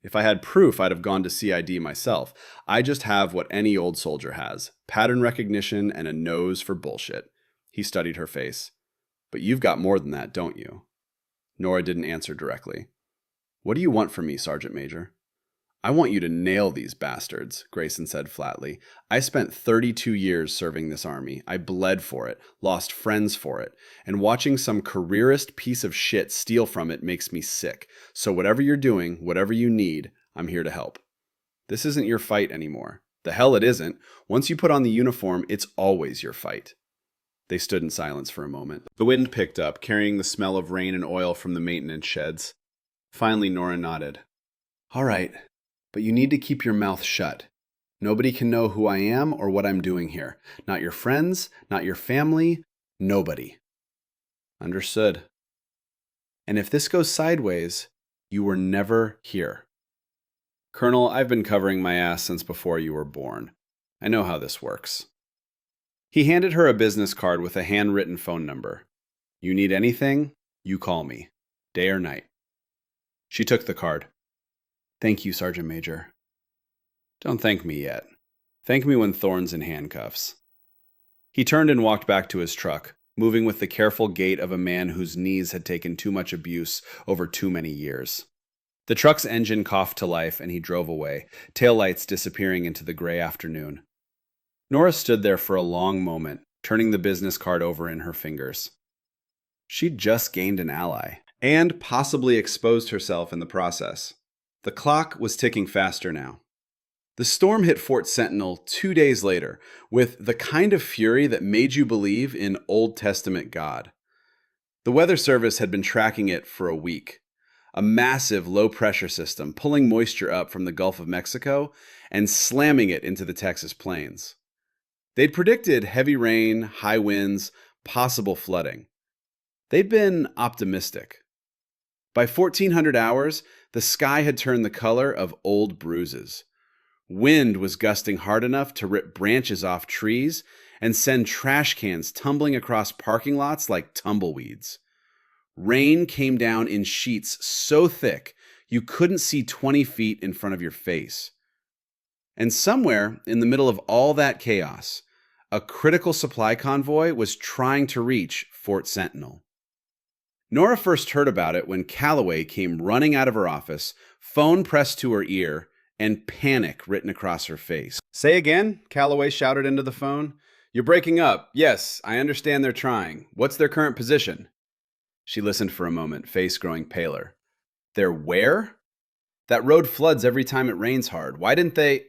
"If I had proof, I'd have gone to CID myself. I just have what any old soldier has. Pattern recognition and a nose for bullshit." He studied her face. "But you've got more than that, don't you?" Nora didn't answer directly. "What do you want from me, Sergeant Major?" "I want you to nail these bastards," Grayson said flatly. "I spent 32 years serving this army. I bled for it, lost friends for it, and watching some careerist piece of shit steal from it makes me sick. So whatever you're doing, whatever you need, I'm here to help. This isn't your fight anymore. The hell it isn't. Once you put on the uniform, it's always your fight." They stood in silence for a moment. The wind picked up, carrying the smell of rain and oil from the maintenance sheds. Finally, Nora nodded. "All right. But you need to keep your mouth shut. Nobody can know who I am or what I'm doing here. Not your friends, not your family, nobody." "Understood." "And if this goes sideways, you were never here." "Colonel, I've been covering my ass since before you were born. I know how this works." He handed her a business card with a handwritten phone number. "You need anything, you call me, day or night." She took the card. "Thank you, Sergeant Major." "Don't thank me yet. Thank me when Thorne's in handcuffs." He turned and walked back to his truck, moving with the careful gait of a man whose knees had taken too much abuse over too many years. The truck's engine coughed to life and he drove away, taillights disappearing into the gray afternoon. Nora stood there for a long moment, turning the business card over in her fingers. She'd just gained an ally, and possibly exposed herself in the process. The clock was ticking faster now. The storm hit Fort Sentinel 2 days later, with the kind of fury that made you believe in Old Testament God. The Weather Service had been tracking it for a week. A massive low-pressure system pulling moisture up from the Gulf of Mexico and slamming it into the Texas plains. They'd predicted heavy rain, high winds, possible flooding. They'd been optimistic. By 1400 hours, the sky had turned the color of old bruises. Wind was gusting hard enough to rip branches off trees and send trash cans tumbling across parking lots like tumbleweeds. Rain came down in sheets so thick you couldn't see 20 feet in front of your face. And somewhere in the middle of all that chaos, a critical supply convoy was trying to reach Fort Sentinel. Nora first heard about it when Calloway came running out of her office, phone pressed to her ear, and panic written across her face. "Say again?" Calloway shouted into the phone. "You're breaking up. Yes, I understand they're trying. What's their current position?" She listened for a moment, face growing paler. "They're where?" "That road floods every time it rains hard. Why didn't they—"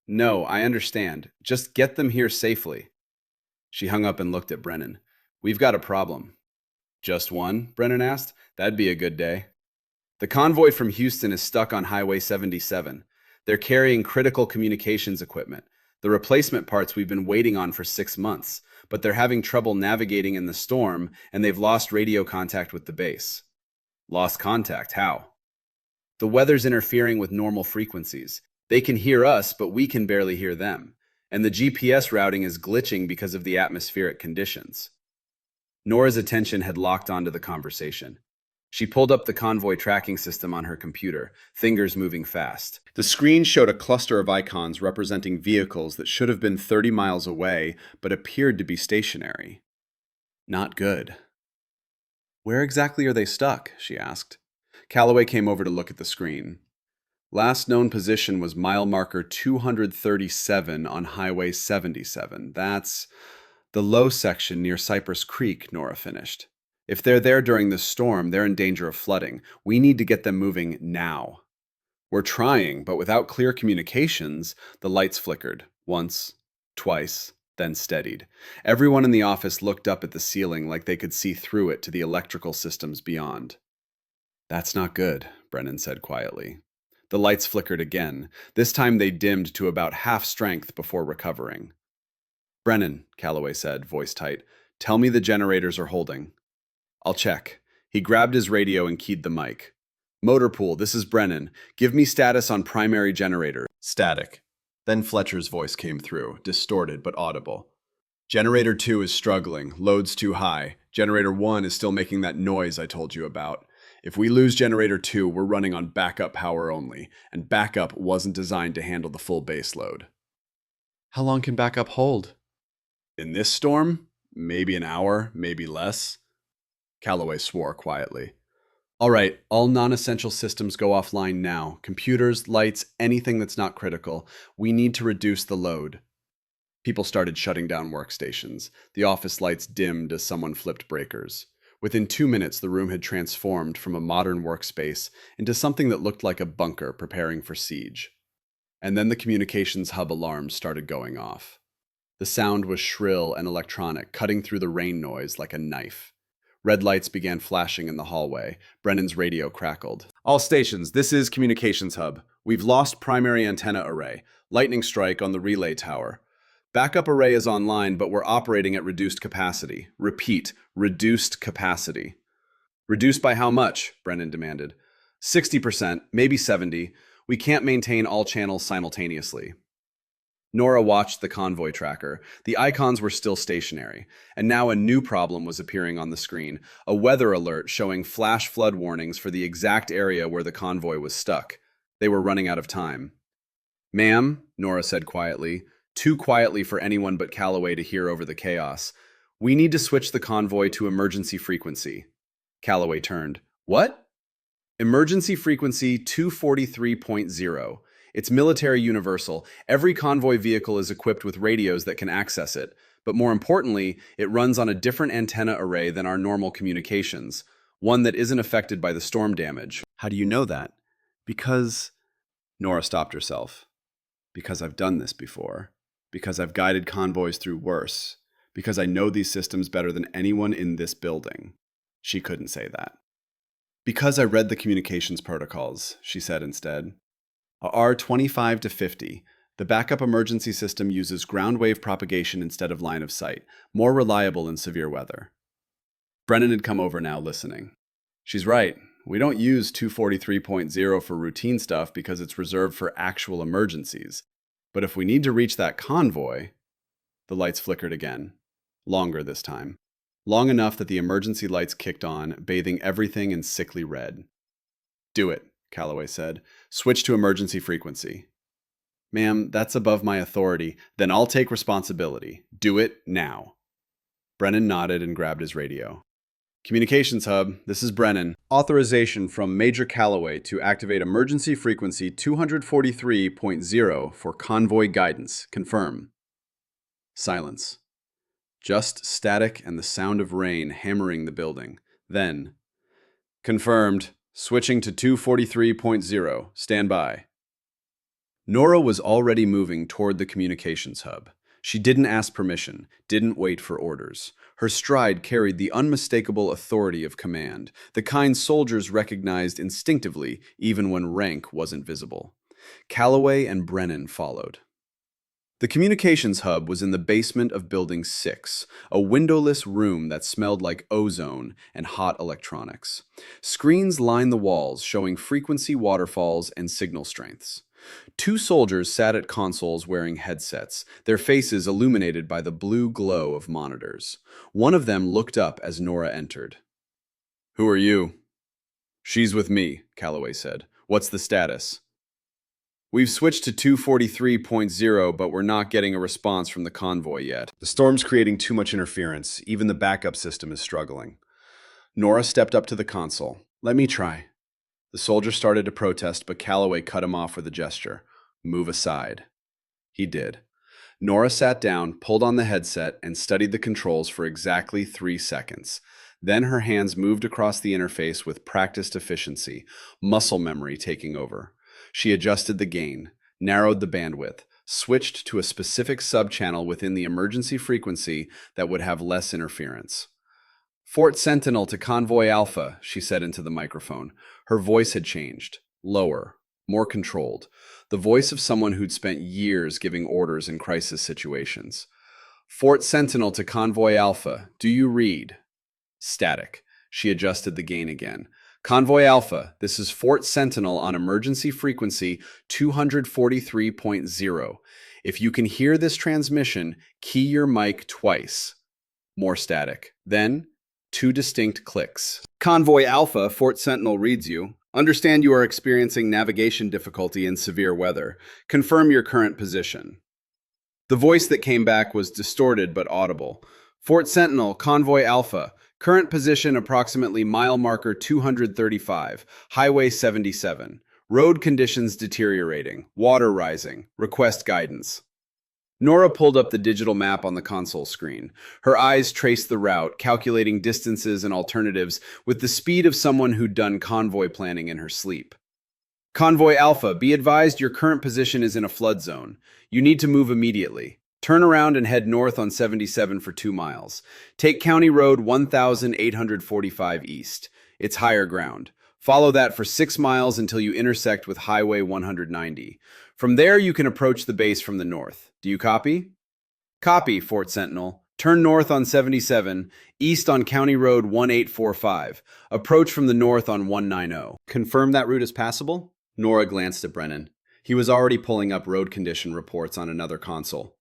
"No, I understand. Just get them here safely." She hung up and looked at Brennan. "We've got a problem." "Just one?" Brennan asked. "That'd be a good day." "The convoy from Houston is stuck on Highway 77. They're carrying critical communications equipment, the replacement parts we've been waiting on for 6 months, but they're having trouble navigating in the storm, and they've lost radio contact with the base." "Lost contact? How?" "The weather's interfering with normal frequencies. They can hear us, but we can barely hear them. And the GPS routing is glitching because of the atmospheric conditions." Nora's attention had locked onto the conversation. She pulled up the convoy tracking system on her computer, fingers moving fast. The screen showed a cluster of icons representing vehicles that should have been 30 miles away, but appeared to be stationary. Not good. "Where exactly are they stuck?" she asked. Calloway came over to look at the screen. "Last known position was mile marker 237 on Highway 77. That's the low section near Cypress Creek," Nora finished. "If they're there during this storm, they're in danger of flooding. We need to get them moving now." "We're trying, but without clear communications," the lights flickered. Once, twice, then steadied. Everyone in the office looked up at the ceiling like they could see through it to the electrical systems beyond. "That's not good," Brennan said quietly. The lights flickered again. This time they dimmed to about half strength before recovering. "Brennan," Calloway said, voice tight, "tell me the generators are holding." "I'll check." He grabbed his radio and keyed the mic. "Motor pool, this is Brennan. Give me status on primary generator." Static. Then Fletcher's voice came through, distorted but audible. "Generator 2 is struggling. Load's too high. Generator 1 is still making that noise I told you about. If we lose Generator 2, we're running on backup power only, and backup wasn't designed to handle the full base load." "How long can backup hold?" "In this storm? Maybe an hour, maybe less." Calloway swore quietly. "All right, all non-essential systems go offline now. Computers, lights, anything that's not critical. We need to reduce the load." People started shutting down workstations. The office lights dimmed as someone flipped breakers. Within 2 minutes, the room had transformed from a modern workspace into something that looked like a bunker preparing for siege. And then the communications hub alarms started going off. The sound was shrill and electronic, cutting through the rain noise like a knife. Red lights began flashing in the hallway. Brennan's radio crackled. "All stations, this is Communications Hub. We've lost primary antenna array. Lightning strike on the relay tower. Backup array is online, but we're operating at reduced capacity. Repeat, reduced capacity." "Reduced by how much?" Brennan demanded. 60%, maybe 70. We can't maintain all channels simultaneously." Nora watched the convoy tracker. The icons were still stationary, and now a new problem was appearing on the screen, a weather alert showing flash flood warnings for the exact area where the convoy was stuck. They were running out of time. "Ma'am," Nora said quietly, too quietly for anyone but Calloway to hear over the chaos, "we need to switch the convoy to emergency frequency." Calloway turned. "What?" "Emergency frequency 243.0. It's military universal. Every convoy vehicle is equipped with radios that can access it. But more importantly, it runs on a different antenna array than our normal communications, one that isn't affected by the storm damage." "How do you know that?" "Because—" Nora stopped herself. "Because I've done this before. Because I've guided convoys through worse. Because I know these systems better than anyone in this building." She couldn't say that. "Because I read the communications protocols," she said instead. "R25 to 50. The backup emergency system uses ground wave propagation instead of line of sight, more reliable in severe weather." Brennan had come over now, listening. "She's right. We don't use 243.0 for routine stuff because it's reserved for actual emergencies. But if we need to reach that convoy..." The lights flickered again. Longer this time. Long enough that the emergency lights kicked on, bathing everything in sickly red. "Do it," Calloway said. "Switch to emergency frequency." "Ma'am, that's above my authority. Then I'll take responsibility. Do it now." Brennan nodded and grabbed his radio. Communications Hub, this is Brennan. Authorization from Major Calloway to activate emergency frequency 243.0 for convoy guidance. Confirm. Silence. Just static and the sound of rain hammering the building. Then, confirmed. Switching to 243.0. Stand by. Nora was already moving toward the communications hub. She didn't ask permission, didn't wait for orders. Her stride carried the unmistakable authority of command, the kind soldiers recognized instinctively even when rank wasn't visible. Calloway and Brennan followed. The communications hub was in the basement of Building 6, a windowless room that smelled like ozone and hot electronics. Screens lined the walls showing frequency waterfalls and signal strengths. Two soldiers sat at consoles wearing headsets, their faces illuminated by the blue glow of monitors. One of them looked up as Nora entered. "Who are you?" "She's with me," Calloway said. "What's the status?" "We've switched to 243.0, but we're not getting a response from the convoy yet. The storm's creating too much interference. Even the backup system is struggling." Nora stepped up to the console. "Let me try." The soldier started to protest, but Calloway cut him off with a gesture. "Move aside." He did. Nora sat down, pulled on the headset, and studied the controls for exactly 3 seconds. Then her hands moved across the interface with practiced efficiency, muscle memory taking over. She adjusted the gain, narrowed the bandwidth, switched to a specific subchannel within the emergency frequency that would have less interference. "Fort Sentinel to Convoy Alpha," she said into the microphone. Her voice had changed. Lower, more controlled. The voice of someone who'd spent years giving orders in crisis situations. "Fort Sentinel to Convoy Alpha. Do you read?" Static. She adjusted the gain again. "Convoy Alpha, this is Fort Sentinel on emergency frequency 243.0. If you can hear this transmission, key your mic twice." More static. Then, 2 distinct clicks. "Convoy Alpha, Fort Sentinel reads you. Understand you are experiencing navigation difficulty in severe weather. Confirm your current position." The voice that came back was distorted but audible. "Fort Sentinel, Convoy Alpha. Current position approximately mile marker 235, Highway 77. Road conditions deteriorating. Water rising. Request guidance." Nora pulled up the digital map on the console screen. Her eyes traced the route, calculating distances and alternatives with the speed of someone who'd done convoy planning in her sleep. "Convoy Alpha, be advised your current position is in a flood zone. You need to move immediately. Turn around and head north on 77 for 2 miles. Take County Road 1845 east. It's higher ground. Follow that for 6 miles until you intersect with Highway 190. From there, you can approach the base from the north. Do you copy?" "Copy, Fort Sentinel. Turn north on 77, east on County Road 1845. Approach from the north on 190. Confirm that route is passable?" Nora glanced at Brennan. He was already pulling up road condition reports on another console.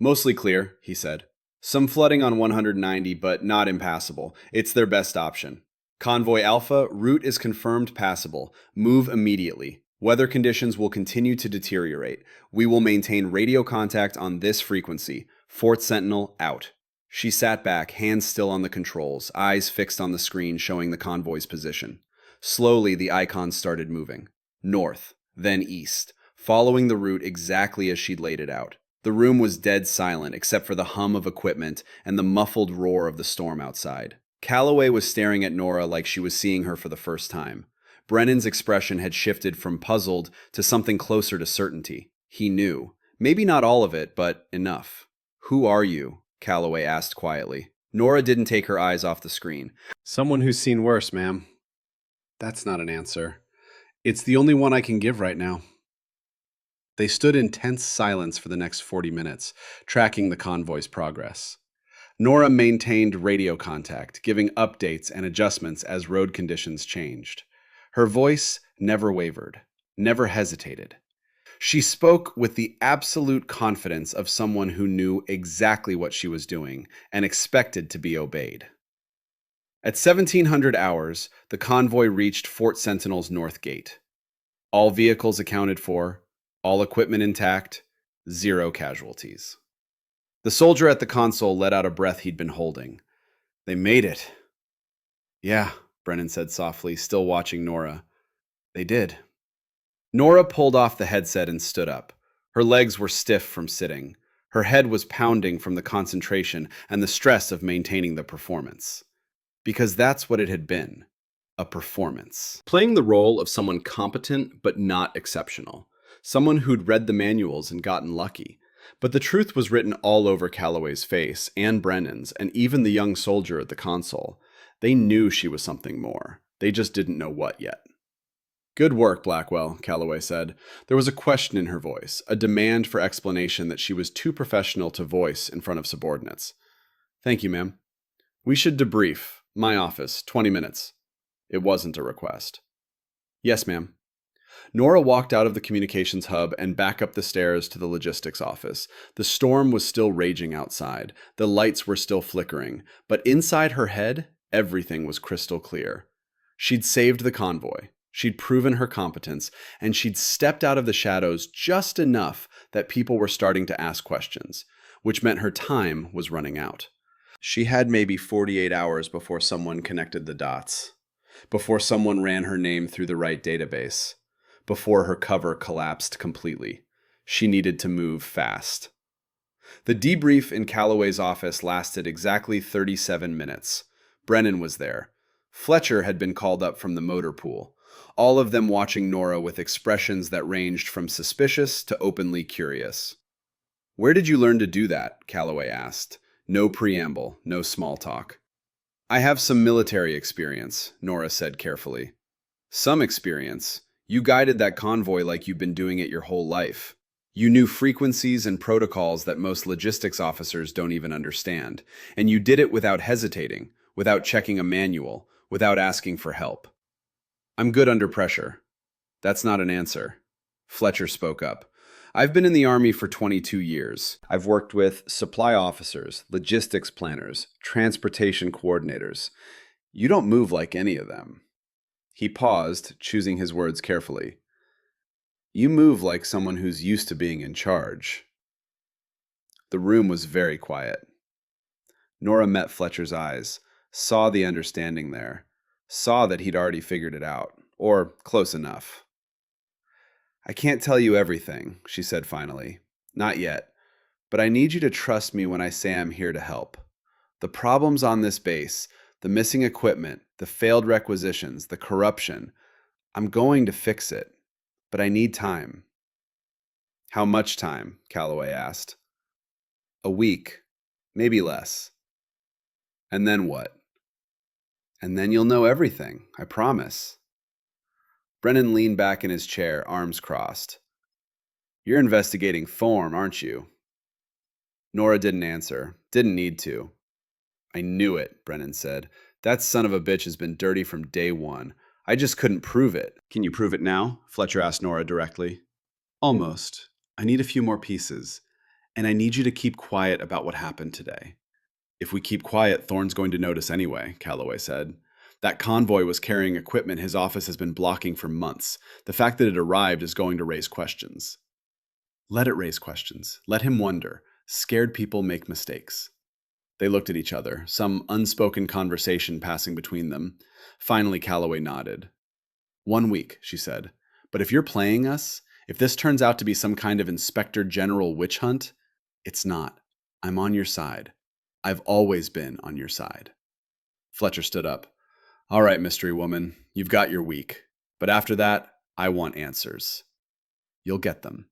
"Mostly clear," he said. "Some flooding on 190, but not impassable. It's their best option." "Convoy Alpha, route is confirmed passable. Move immediately. Weather conditions will continue to deteriorate. We will maintain radio contact on this frequency. Fort Sentinel out." She sat back, hands still on the controls, eyes fixed on the screen showing the convoy's position. Slowly, the icons started moving. North, then east, following the route exactly as she'd laid it out. The room was dead silent except for the hum of equipment and the muffled roar of the storm outside. Calloway was staring at Nora like she was seeing her for the first time. Brennan's expression had shifted from puzzled to something closer to certainty. He knew. Maybe not all of it, but enough. "Who are you?" Calloway asked quietly. Nora didn't take her eyes off the screen. "Someone who's seen worse, ma'am." "That's not an answer. It's the only one I can give right now." They stood in tense silence for the next 40 minutes, tracking the convoy's progress. Nora maintained radio contact, giving updates and adjustments as road conditions changed. Her voice never wavered, never hesitated. She spoke with the absolute confidence of someone who knew exactly what she was doing and expected to be obeyed. At 1700 hours, the convoy reached Fort Sentinel's north gate. All vehicles accounted for, all equipment intact, 0 casualties. The soldier at the console let out a breath he'd been holding. They made it. Yeah, Brennan said softly, still watching Nora. They did. Nora pulled off the headset and stood up. Her legs were stiff from sitting. Her head was pounding from the concentration and the stress of maintaining the performance. Because that's what it had been, a performance. Playing the role of someone competent but not exceptional. Someone who'd read the manuals and gotten lucky. But the truth was written all over Calloway's face, and Brennan's, and even the young soldier at the console. They knew she was something more. They just didn't know what yet. Good work, Blackwell, Calloway said. There was a question in her voice, a demand for explanation that she was too professional to voice in front of subordinates. Thank you, ma'am. We should debrief. My office, 20 minutes. It wasn't a request. Yes, ma'am. Nora walked out of the communications hub and back up the stairs to the logistics office. The storm was still raging outside. The lights were still flickering. But inside her head, everything was crystal clear. She'd saved the convoy. She'd proven her competence, and she'd stepped out of the shadows just enough that people were starting to ask questions, which meant her time was running out. She had maybe 48 hours before someone connected the dots, before someone ran her name through the right database, before her cover collapsed completely. She needed to move fast. The debrief in Calloway's office lasted exactly 37 minutes. Brennan was there. Fletcher had been called up from the motor pool, all of them watching Nora with expressions that ranged from suspicious to openly curious. Where did you learn to do that? Calloway asked. No preamble, no small talk. I have some military experience, Nora said carefully. Some experience? You guided that convoy like you've been doing it your whole life. You knew frequencies and protocols that most logistics officers don't even understand, and you did it without hesitating, without checking a manual, without asking for help. I'm good under pressure. That's not an answer. Fletcher spoke up. I've been in the Army for 22 years. I've worked with supply officers, logistics planners, transportation coordinators. You don't move like any of them. He paused, choosing his words carefully. You move like someone who's used to being in charge. The room was very quiet. Nora met Fletcher's eyes, saw the understanding there, saw that he'd already figured it out, or close enough. I can't tell you everything, she said finally. Not yet. But I need you to trust me when I say I'm here to help. The problems on this base, the missing equipment, the failed requisitions, the corruption, I'm going to fix it. But I need time. How much time? Calloway asked. A week. Maybe less. And then what? And then you'll know everything, I promise. Brennan leaned back in his chair, arms crossed. You're investigating Thorm, aren't you? Nora didn't answer. Didn't need to. I knew it, Brennan said. That son of a bitch has been dirty from day one. I just couldn't prove it. Can you prove it now? Fletcher asked Nora directly. Almost. I need a few more pieces. And I need you to keep quiet about what happened today. If we keep quiet, Thorne's going to notice anyway, Calloway said. That convoy was carrying equipment his office has been blocking for months. The fact that it arrived is going to raise questions. Let it raise questions. Let him wonder. Scared people make mistakes. They looked at each other, some unspoken conversation passing between them. Finally, Calloway nodded. 1 week, she said. But if you're playing us, if this turns out to be some kind of Inspector General witch hunt, it's not. I'm on your side. I've always been on your side. Fletcher stood up. All right, mystery woman, you've got your week. But after that, I want answers. You'll get them.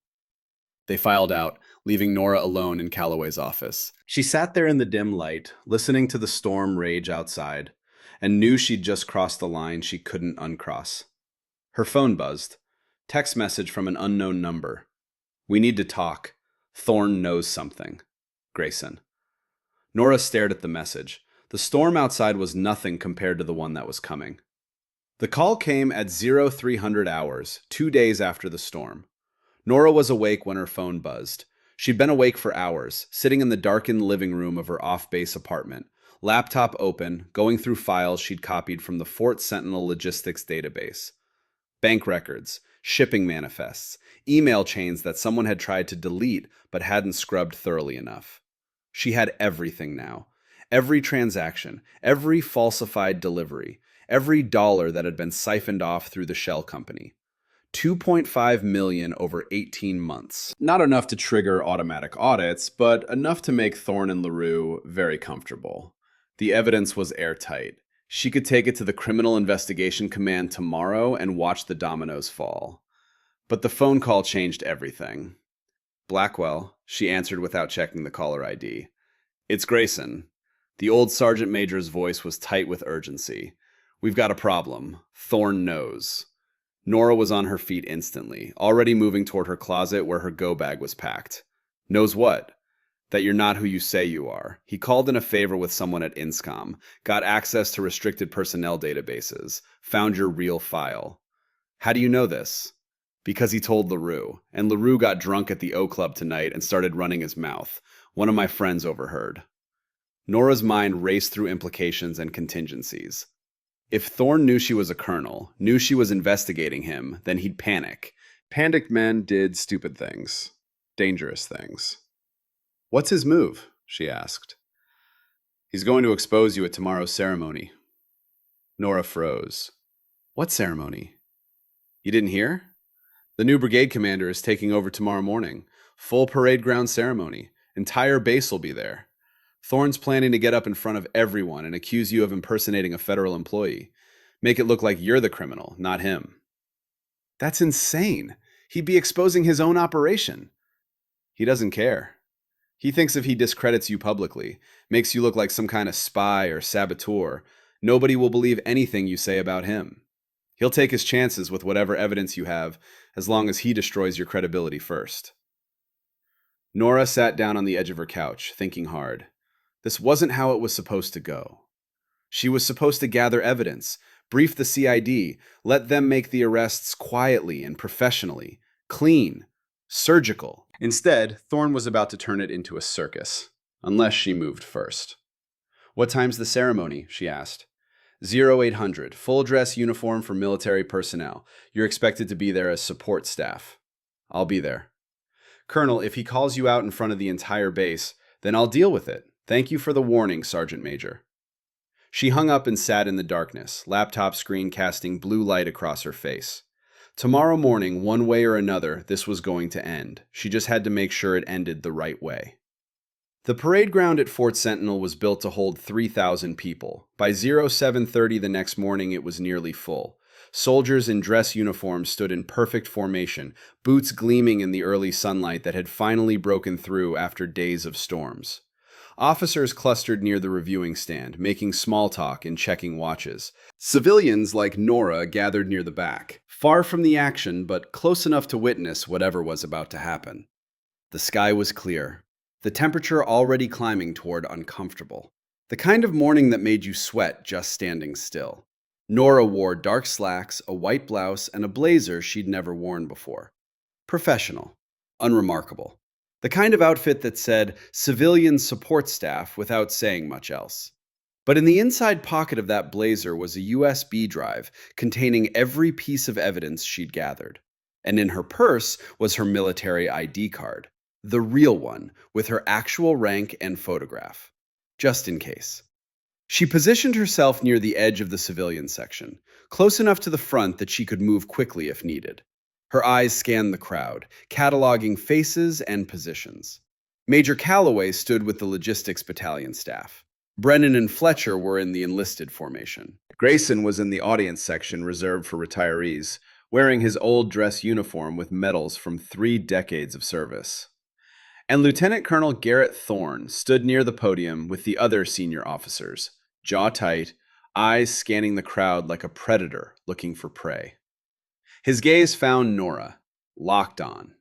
They filed out, leaving Nora alone in Calloway's office. She sat there in the dim light, listening to the storm rage outside, and knew she'd just crossed the line she couldn't uncross. Her phone buzzed. Text message from an unknown number. We need to talk. Thorne knows something. Grayson. Nora stared at the message. The storm outside was nothing compared to the one that was coming. The call came at 0300 hours, 2 days after the storm. Nora was awake when her phone buzzed. She'd been awake for hours, sitting in the darkened living room of her off-base apartment, laptop open, going through files she'd copied from the Fort Sentinel logistics database. Bank records, shipping manifests, email chains that someone had tried to delete but hadn't scrubbed thoroughly enough. She had everything now. Every transaction, every falsified delivery, every dollar that had been siphoned off through the shell company. 2.5 million over 18 months. Not enough to trigger automatic audits, but enough to make Thorne and LaRue very comfortable. The evidence was airtight. She could take it to the Criminal Investigation Command tomorrow and watch the dominoes fall. But the phone call changed everything. Blackwell, she answered without checking the caller ID. It's Grayson. The old sergeant major's voice was tight with urgency. We've got a problem. Thorne knows. Nora was on her feet instantly, already moving toward her closet where her go bag was packed. Knows what? That you're not who you say you are. He called in a favor with someone at INSCOM, got access to restricted personnel databases, found your real file. How do you know this? Because he told LaRue, and LaRue got drunk at the O Club tonight and started running his mouth. One of my friends overheard. Nora's mind raced through implications and contingencies. If Thorne knew she was a colonel, knew she was investigating him, then he'd panic. Panicked men did stupid things. Dangerous things. What's his move? She asked. He's going to expose you at tomorrow's ceremony. Nora froze. What ceremony? You didn't hear? The new brigade commander is taking over tomorrow morning. Full parade ground ceremony. Entire base will be there. Thorne's planning to get up in front of everyone and accuse you of impersonating a federal employee. Make it look like you're the criminal, not him. That's insane. He'd be exposing his own operation. He doesn't care. He thinks if he discredits you publicly, makes you look like some kind of spy or saboteur, nobody will believe anything you say about him. He'll take his chances with whatever evidence you have, as long as he destroys your credibility first. Nora sat down on the edge of her couch, thinking hard. This wasn't how it was supposed to go. She was supposed to gather evidence, brief the CID, let them make the arrests quietly and professionally, clean, surgical. Instead, Thorne was about to turn it into a circus, unless she moved first. What time's the ceremony? She asked. 0800, full dress uniform for military personnel. You're expected to be there as support staff. I'll be there. Colonel, if he calls you out in front of the entire base, then I'll deal with it. Thank you for the warning, Sergeant Major. She hung up and sat in the darkness, laptop screen casting blue light across her face. Tomorrow morning, one way or another, this was going to end. She just had to make sure it ended the right way. The parade ground at Fort Sentinel was built to hold 3,000 people. By 0730 the next morning, it was nearly full. Soldiers in dress uniforms stood in perfect formation, boots gleaming in the early sunlight that had finally broken through after days of storms. Officers clustered near the reviewing stand, making small talk and checking watches. Civilians like Nora gathered near the back, far from the action but close enough to witness whatever was about to happen. The sky was clear, the temperature already climbing toward uncomfortable. The kind of morning that made you sweat just standing still. Nora wore dark slacks, a white blouse, and a blazer she'd never worn before. Professional. Unremarkable. The kind of outfit that said civilian support staff without saying much else. But in the inside pocket of that blazer was a USB drive containing every piece of evidence she'd gathered. And in her purse was her military ID card. The real one, with her actual rank and photograph. Just in case. She positioned herself near the edge of the civilian section, close enough to the front that she could move quickly if needed. Her eyes scanned the crowd, cataloging faces and positions. Major Calloway stood with the logistics battalion staff. Brennan and Fletcher were in the enlisted formation. Grayson was in the audience section reserved for retirees, wearing his old dress uniform with medals from 3 decades of service. And Lieutenant Colonel Garrett Thorne stood near the podium with the other senior officers, jaw tight, eyes scanning the crowd like a predator looking for prey. His gaze found Nora, locked on.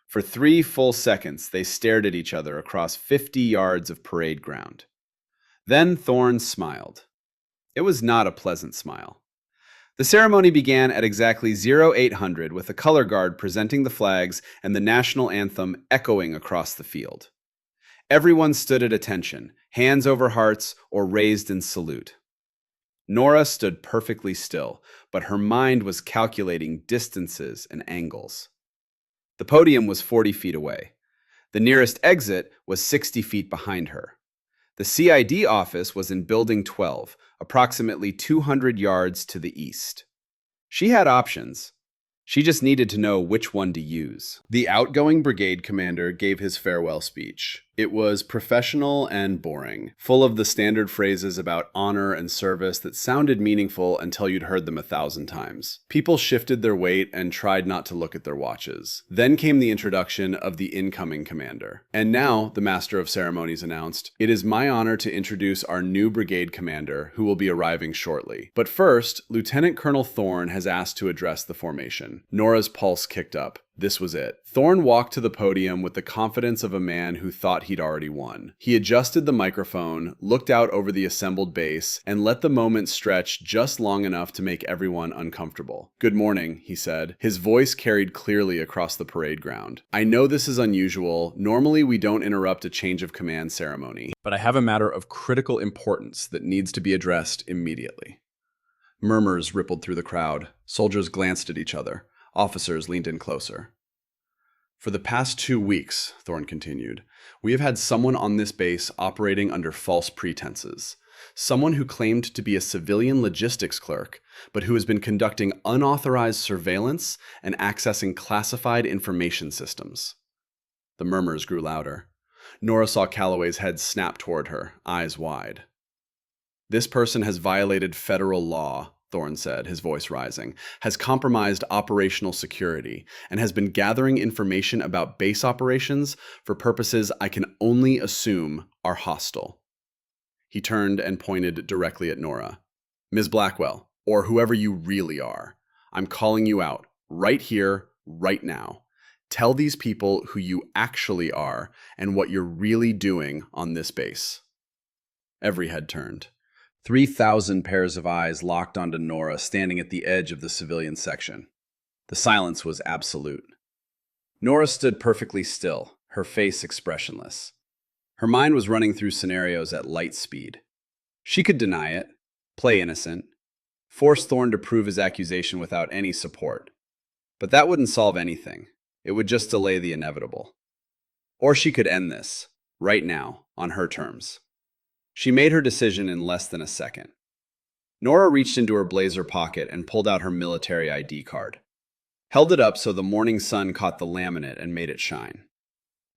For 3 full seconds, they stared at each other across 50 yards of parade ground. Then Thorne smiled. It was not a pleasant smile. The ceremony began at exactly 0800 with a color guard presenting the flags and the national anthem echoing across the field. Everyone stood at attention, hands over hearts or raised in salute. Nora stood perfectly still, but her mind was calculating distances and angles. The podium was 40 feet away. The nearest exit was 60 feet behind her. The CID office was in Building 12, approximately 200 yards to the east. She had options. She just needed to know which one to use. The outgoing brigade commander gave his farewell speech. It was professional and boring, full of the standard phrases about honor and service that sounded meaningful until you'd heard them 1,000 times. People shifted their weight and tried not to look at their watches. Then came the introduction of the incoming commander. And now, the master of ceremonies announced, "It is my honor to introduce our new brigade commander, who will be arriving shortly. But first, Lieutenant Colonel Thorne has asked to address the formation." Nora's pulse kicked up. This was it. Thorne walked to the podium with the confidence of a man who thought he'd already won. He adjusted the microphone, looked out over the assembled base, and let the moment stretch just long enough to make everyone uncomfortable. "Good morning," he said. His voice carried clearly across the parade ground. "I know this is unusual. Normally we don't interrupt a change of command ceremony, but I have a matter of critical importance that needs to be addressed immediately." Murmurs rippled through the crowd. Soldiers glanced at each other. Officers leaned in closer. "For the past 2 weeks," Thorne continued, "we have had someone on this base operating under false pretenses. Someone who claimed to be a civilian logistics clerk, but who has been conducting unauthorized surveillance and accessing classified information systems." The murmurs grew louder. Nora saw Calloway's head snap toward her, eyes wide. "This person has violated federal law," Thorne said, his voice rising, "has compromised operational security, and has been gathering information about base operations for purposes I can only assume are hostile." He turned and pointed directly at Nora. "Ms. Blackwell, or whoever you really are, I'm calling you out, right here, right now. Tell these people who you actually are and what you're really doing on this base." Every head turned. 3,000 pairs of eyes locked onto Nora standing at the edge of the civilian section. The silence was absolute. Nora stood perfectly still, her face expressionless. Her mind was running through scenarios at light speed. She could deny it, play innocent, force Thorne to prove his accusation without any support. But that wouldn't solve anything. It would just delay the inevitable. Or she could end this, right now, on her terms. She made her decision in less than a second. Nora reached into her blazer pocket and pulled out her military ID card. Held it up so the morning sun caught the laminate and made it shine.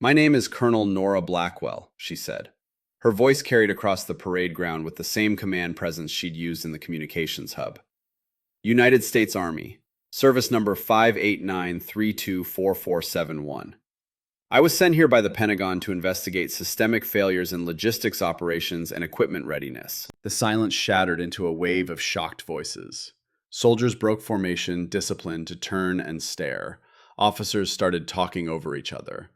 "My name is Colonel Nora Blackwell," she said. Her voice carried across the parade ground with the same command presence she'd used in the communications hub. "United States Army, service number 589324471. I was sent here by the Pentagon to investigate systemic failures in logistics operations and equipment readiness." The silence shattered into a wave of shocked voices. Soldiers broke formation, disciplined to turn and stare. Officers started talking over each other.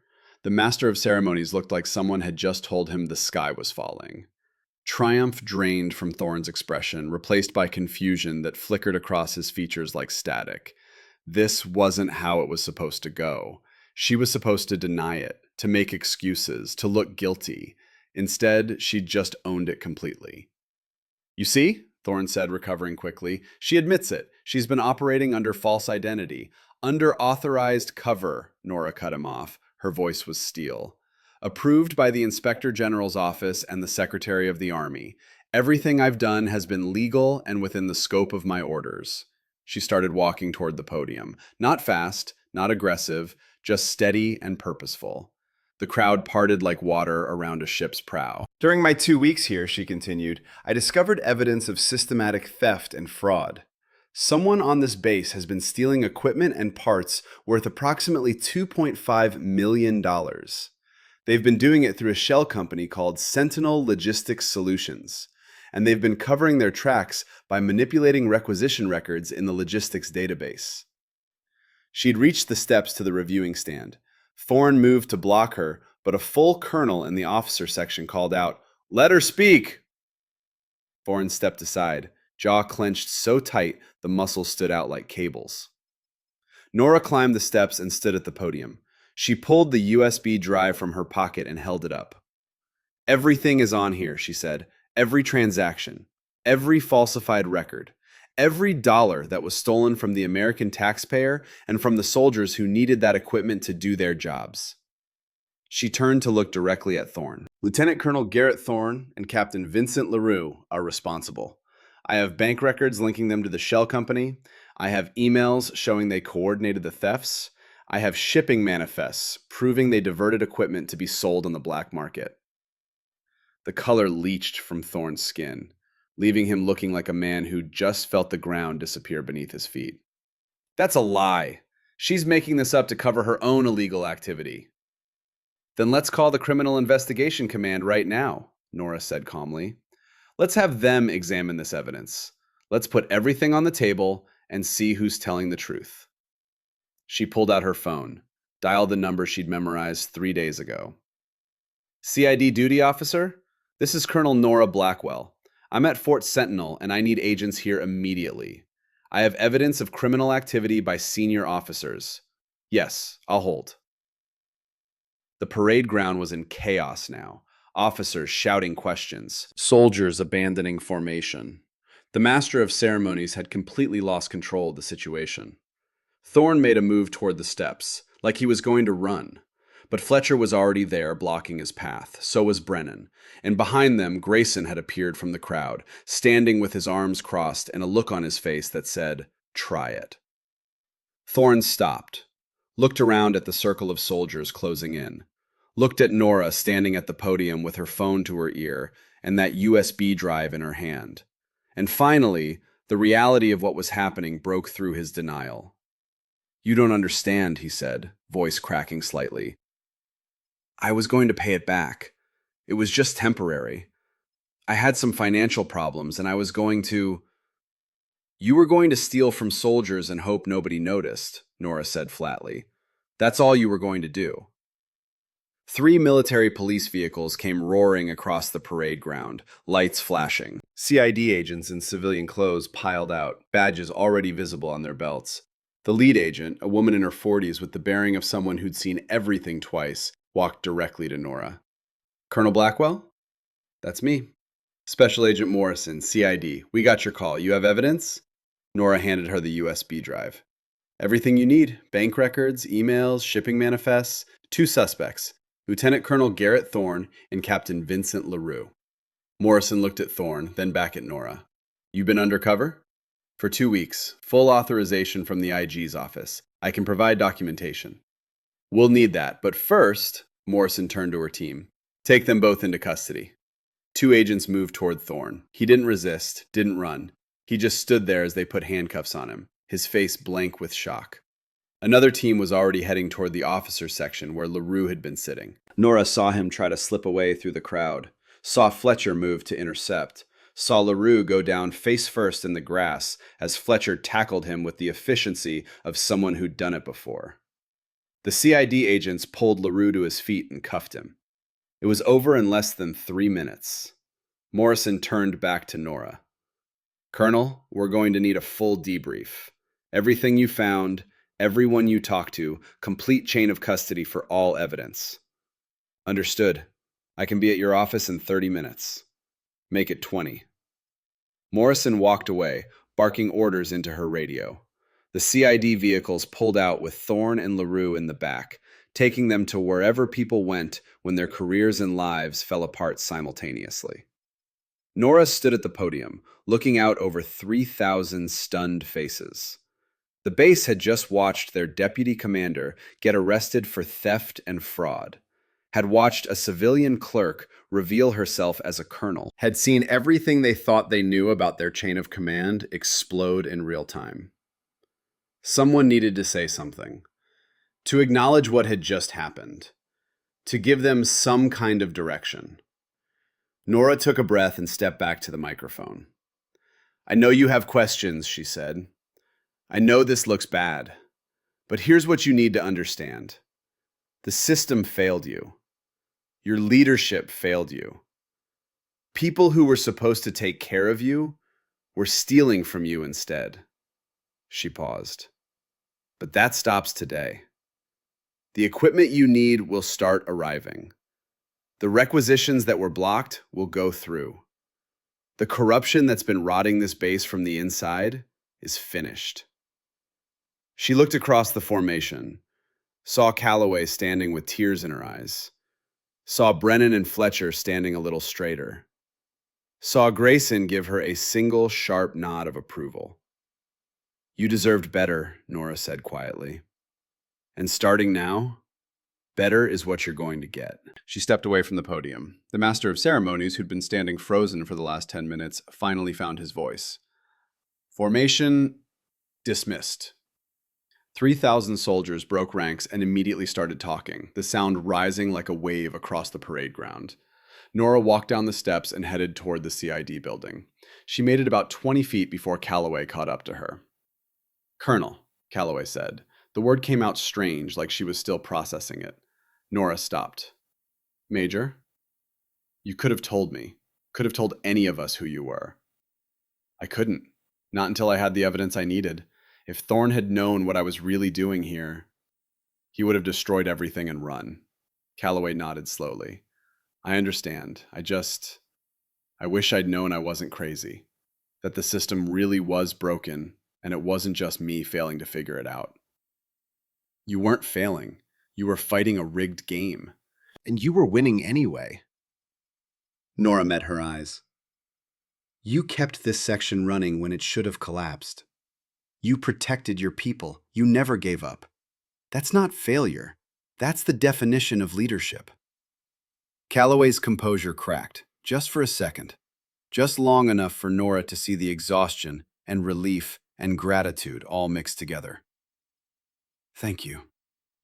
The master of ceremonies looked like someone had just told him the sky was falling. Triumph drained from Thorne's expression, replaced by confusion that flickered across his features like static. This wasn't how it was supposed to go. She was supposed to deny it, to make excuses, to look guilty. Instead, she'd just owned it completely. "You see?" Thorne said, recovering quickly. "She admits it. She's been operating under false identity. Under authorized cover," Nora cut him off. Her voice was steel. "Approved by the Inspector General's office and the Secretary of the Army. Everything I've done has been legal and within the scope of my orders." She started walking toward the podium. Not fast, not aggressive, just steady and purposeful. The crowd parted like water around a ship's prow. "During my 2 weeks here," she continued, "I discovered evidence of systematic theft and fraud. Someone on this base has been stealing equipment and parts worth approximately $2.5 million. They've been doing it through a shell company called Sentinel Logistics Solutions, and they've been covering their tracks by manipulating requisition records in the logistics database." She'd reached the steps to the reviewing stand. Thorne moved to block her, but a full colonel in the officer section called out, "Let her speak!" Thorne stepped aside, jaw clenched so tight the muscles stood out like cables. Nora climbed the steps and stood at the podium. She pulled the USB drive from her pocket and held it up. "Everything is on here," she said. "Every transaction, every falsified record. Every dollar that was stolen from the American taxpayer and from the soldiers who needed that equipment to do their jobs." She turned to look directly at Thorne. Lieutenant Colonel Garrett Thorne and Captain Vincent LaRue are responsible. I have bank records linking them to the shell company. I have emails showing they coordinated the thefts. I have shipping manifests proving they diverted equipment to be sold on the black market. The color leached from Thorne's skin, leaving him looking like a man who just felt the ground disappear beneath his feet. That's a lie. She's making this up to cover her own illegal activity. Then let's call the Criminal Investigation Command right now, Nora said calmly. Let's have them examine this evidence. Let's put everything on the table and see who's telling the truth. She pulled out her phone, dialed the number she'd memorized 3 days ago. CID duty officer? This is Colonel Nora Blackwell. I'm at Fort Sentinel and I need agents here immediately. I have evidence of criminal activity by senior officers. Yes, I'll hold. The parade ground was in chaos now. Officers shouting questions, soldiers abandoning formation. The master of ceremonies had completely lost control of the situation. Thorne made a move toward the steps, like he was going to run. But Fletcher was already there, blocking his path. So was Brennan. And behind them, Grayson had appeared from the crowd, standing with his arms crossed and a look on his face that said, "Try it." Thorne stopped, looked around at the circle of soldiers closing in, looked at Nora standing at the podium with her phone to her ear and that USB drive in her hand. And finally, the reality of what was happening broke through his denial. "You don't understand," he said, voice cracking slightly. "I was going to pay it back. It was just temporary. I had some financial problems and I was going to—" "You were going to steal from soldiers and hope nobody noticed," Nora said flatly. "That's all you were going to do." 3 military police vehicles came roaring across the parade ground, lights flashing. CID agents in civilian clothes piled out, badges already visible on their belts. The lead agent, a woman in her 40s with the bearing of someone who'd seen everything twice, walked directly to Nora. "Colonel Blackwell?" "That's me." "Special Agent Morrison, CID. We got your call. You have evidence?" Nora handed her the USB drive. "Everything you need. Bank records, emails, shipping manifests. 2 suspects. Lieutenant Colonel Garrett Thorne and Captain Vincent LaRue." Morrison looked at Thorne, then back at Nora. "You been undercover?" "For 2 weeks. Full authorization from the IG's office. I can provide documentation." "We'll need that, but first," Morrison turned to her team, "take them both into custody." 2 agents moved toward Thorne. He didn't resist, didn't run. He just stood there as they put handcuffs on him, his face blank with shock. Another team was already heading toward the officers' section where LaRue had been sitting. Nora saw him try to slip away through the crowd, saw Fletcher move to intercept, saw LaRue go down face first in the grass as Fletcher tackled him with the efficiency of someone who'd done it before. The CID agents pulled LaRue to his feet and cuffed him. It was over in less than 3 minutes. Morrison turned back to Nora. "Colonel, we're going to need a full debrief. Everything you found, everyone you talked to, complete chain of custody for all evidence." "Understood. I can be at your office in 30 minutes. Make it 20. Morrison walked away, barking orders into her radio. The CID vehicles pulled out with Thorne and LaRue in the back, taking them to wherever people went when their careers and lives fell apart simultaneously. Nora stood at the podium, looking out over 3,000 stunned faces. The base had just watched their deputy commander get arrested for theft and fraud, had watched a civilian clerk reveal herself as a colonel, had seen everything they thought they knew about their chain of command explode in real time. Someone needed to say something, to acknowledge what had just happened, to give them some kind of direction. Nora took a breath and stepped back to the microphone. "I know you have questions," she said. "I know this looks bad, but here's what you need to understand. The system failed you. Your leadership failed you. People who were supposed to take care of you were stealing from you instead." She paused. "But that stops today. The equipment you need will start arriving. The requisitions that were blocked will go through. The corruption that's been rotting this base from the inside is finished." She looked across the formation, saw Calloway standing with tears in her eyes, Saw Brennan and Fletcher standing a little straighter. Saw Grayson give her a single sharp nod of approval. You deserved better, Nora said quietly. And starting now, better is what you're going to get. She stepped away from the podium. The master of ceremonies, who'd been standing frozen for the last 10 minutes, finally found his voice. Formation dismissed. 3,000 soldiers broke ranks and immediately started talking, the sound rising like a wave across the parade ground. Nora walked down the steps and headed toward the CID building. She made it about 20 feet before Calloway caught up to her. Colonel, Calloway said. The word came out strange, like she was still processing it. Nora stopped. Major? You could have told me. Could have told any of us who you were. I couldn't. Not until I had the evidence I needed. If Thorne had known what I was really doing here, he would have destroyed everything and run. Calloway nodded slowly. I understand. I wish I'd known I wasn't crazy. That the system really was broken, and it wasn't just me failing to figure it out. You weren't failing. You were fighting a rigged game. And you were winning anyway. Nora met her eyes. You kept this section running when it should have collapsed. You protected your people. You never gave up. That's not failure. That's the definition of leadership. Calloway's composure cracked, just for a second. Just long enough for Nora to see the exhaustion and relief and gratitude all mixed together. Thank you,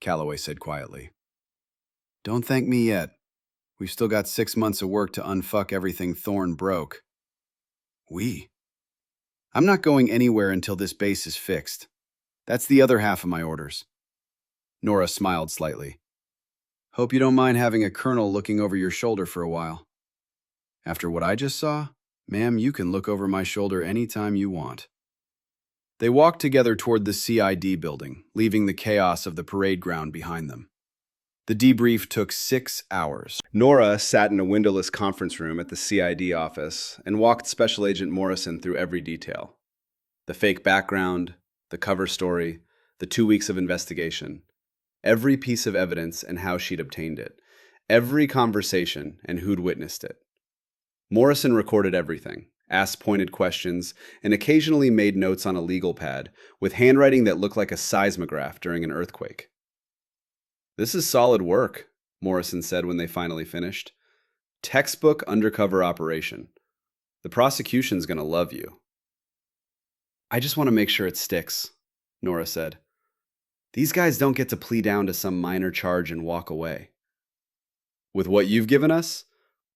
Calloway said quietly. Don't thank me yet. We've still got 6 months of work to unfuck everything Thorne broke. We? I'm not going anywhere until this base is fixed. That's the other half of my orders. Nora smiled slightly. Hope you don't mind having a colonel looking over your shoulder for a while. After what I just saw, ma'am, you can look over my shoulder anytime you want. They walked together toward the CID building, leaving the chaos of the parade ground behind them. The debrief took 6 hours. Nora sat in a windowless conference room at the CID office and walked Special Agent Morrison through every detail. The fake background, the cover story, the 2 weeks of investigation. Every piece of evidence and how she'd obtained it. Every conversation and who'd witnessed it. Morrison recorded everything, asked pointed questions, and occasionally made notes on a legal pad with handwriting that looked like a seismograph during an earthquake. This is solid work, Morrison said when they finally finished. Textbook undercover operation. The prosecution's gonna love you. I just want to make sure it sticks, Nora said. These guys don't get to plea down to some minor charge and walk away. With what you've given us,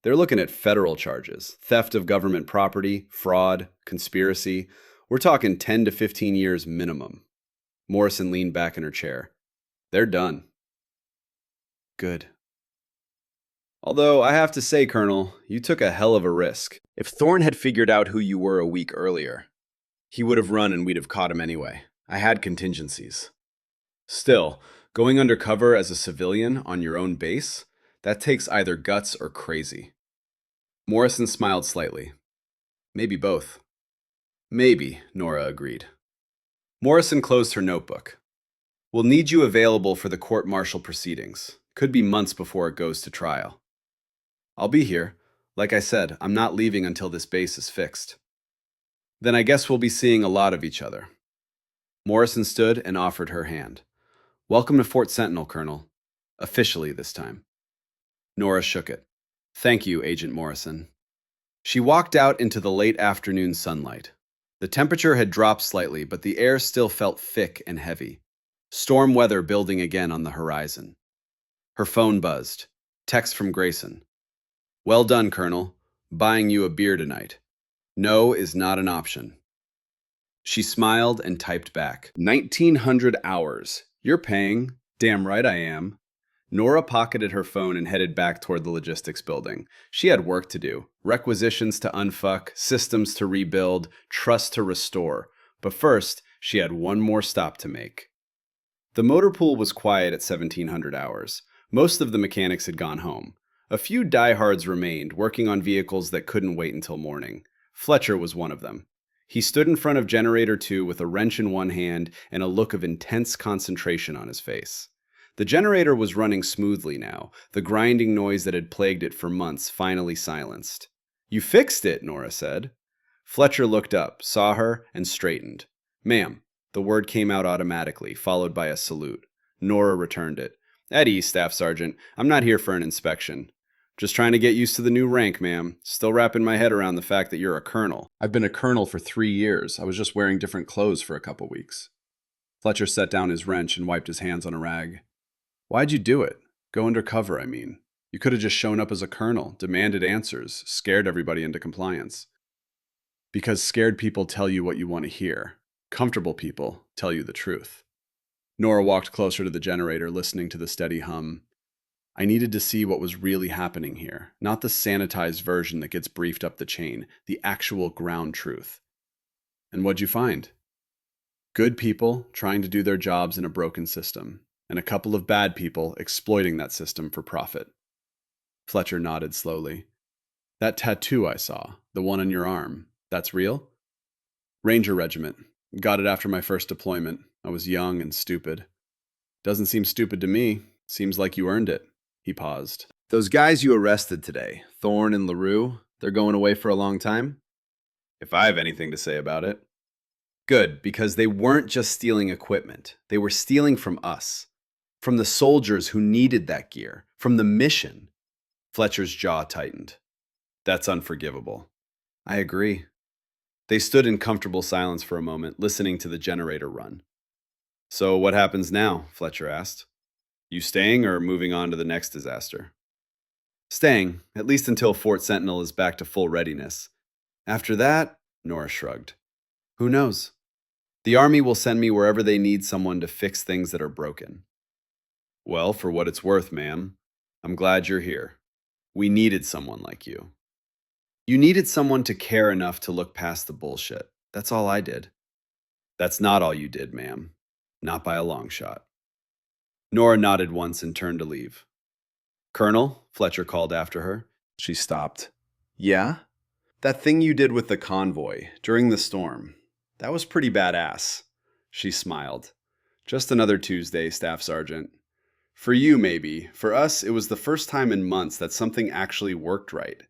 they're looking at federal charges, theft of government property, fraud, conspiracy. We're talking 10 to 15 years minimum. Morrison leaned back in her chair. They're done. Good. Although, I have to say, Colonel, you took a hell of a risk. If Thorne had figured out who you were a week earlier, he would have run and we'd have caught him anyway. I had contingencies. Still, going undercover as a civilian on your own base, that takes either guts or crazy. Morrison smiled slightly. Maybe both. Maybe, Nora agreed. Morrison closed her notebook. We'll need you available for the court-martial proceedings. Could be months before it goes to trial. I'll be here. Like I said, I'm not leaving until this base is fixed. Then I guess we'll be seeing a lot of each other. Morrison stood and offered her hand. Welcome to Fort Sentinel, Colonel. Officially this time. Nora shook it. Thank you, Agent Morrison. She walked out into the late afternoon sunlight. The temperature had dropped slightly, but the air still felt thick and heavy. Storm weather building again on the horizon. Her phone buzzed. Text from Grayson. Well done, Colonel. Buying you a beer tonight. No is not an option. She smiled and typed back. 1,900 hours. You're paying. Damn right I am. Nora pocketed her phone and headed back toward the logistics building. She had work to do. Requisitions to unfuck, systems to rebuild, trust to restore. But first, she had one more stop to make. The motor pool was quiet at 1,700 hours. Most of the mechanics had gone home. A few diehards remained, working on vehicles that couldn't wait until morning. Fletcher was one of them. He stood in front of Generator 2 with a wrench in one hand and a look of intense concentration on his face. The generator was running smoothly now, the grinding noise that had plagued it for months finally silenced. "You fixed it," Nora said. Fletcher looked up, saw her, and straightened. "Ma'am." The word came out automatically, followed by a salute. Nora returned it. "At ease, Staff Sergeant. I'm not here for an inspection. Just trying to get used to the new rank, ma'am. Still wrapping my head around the fact that you're a colonel." I've been a colonel for 3 years. I was just wearing different clothes for a couple weeks. Fletcher set down his wrench and wiped his hands on a rag. Why'd you do it? Go undercover, I mean. You could have just shown up as a colonel, demanded answers, scared everybody into compliance. Because scared people tell you what you want to hear. Comfortable people tell you the truth. Nora walked closer to the generator, listening to the steady hum. I needed to see what was really happening here, not the sanitized version that gets briefed up the chain, the actual ground truth. And what'd you find? Good people trying to do their jobs in a broken system, and a couple of bad people exploiting that system for profit. Fletcher nodded slowly. That tattoo I saw, the one on your arm, that's real? Ranger Regiment. Got it after my first deployment. I was young and stupid. Doesn't seem stupid to me. Seems like you earned it. He paused. Those guys you arrested today, Thorne and LaRue, they're going away for a long time? If I have anything to say about it. Good, because they weren't just stealing equipment. They were stealing from us. From the soldiers who needed that gear. From the mission. Fletcher's jaw tightened. That's unforgivable. I agree. They stood in comfortable silence for a moment, listening to the generator run. So what happens now? Fletcher asked. You staying or moving on to the next disaster? Staying, at least until Fort Sentinel is back to full readiness. After that, Nora shrugged. Who knows? The Army will send me wherever they need someone to fix things that are broken. Well, for what it's worth, ma'am, I'm glad you're here. We needed someone like you. You needed someone to care enough to look past the bullshit. That's all I did. That's not all you did, ma'am. Not by a long shot. Nora nodded once and turned to leave. Colonel, Fletcher called after her. She stopped. Yeah? That thing you did with the convoy during the storm. That was pretty badass. She smiled. Just another Tuesday, Staff Sergeant. For you, maybe. For us, it was the first time in months that something actually worked right.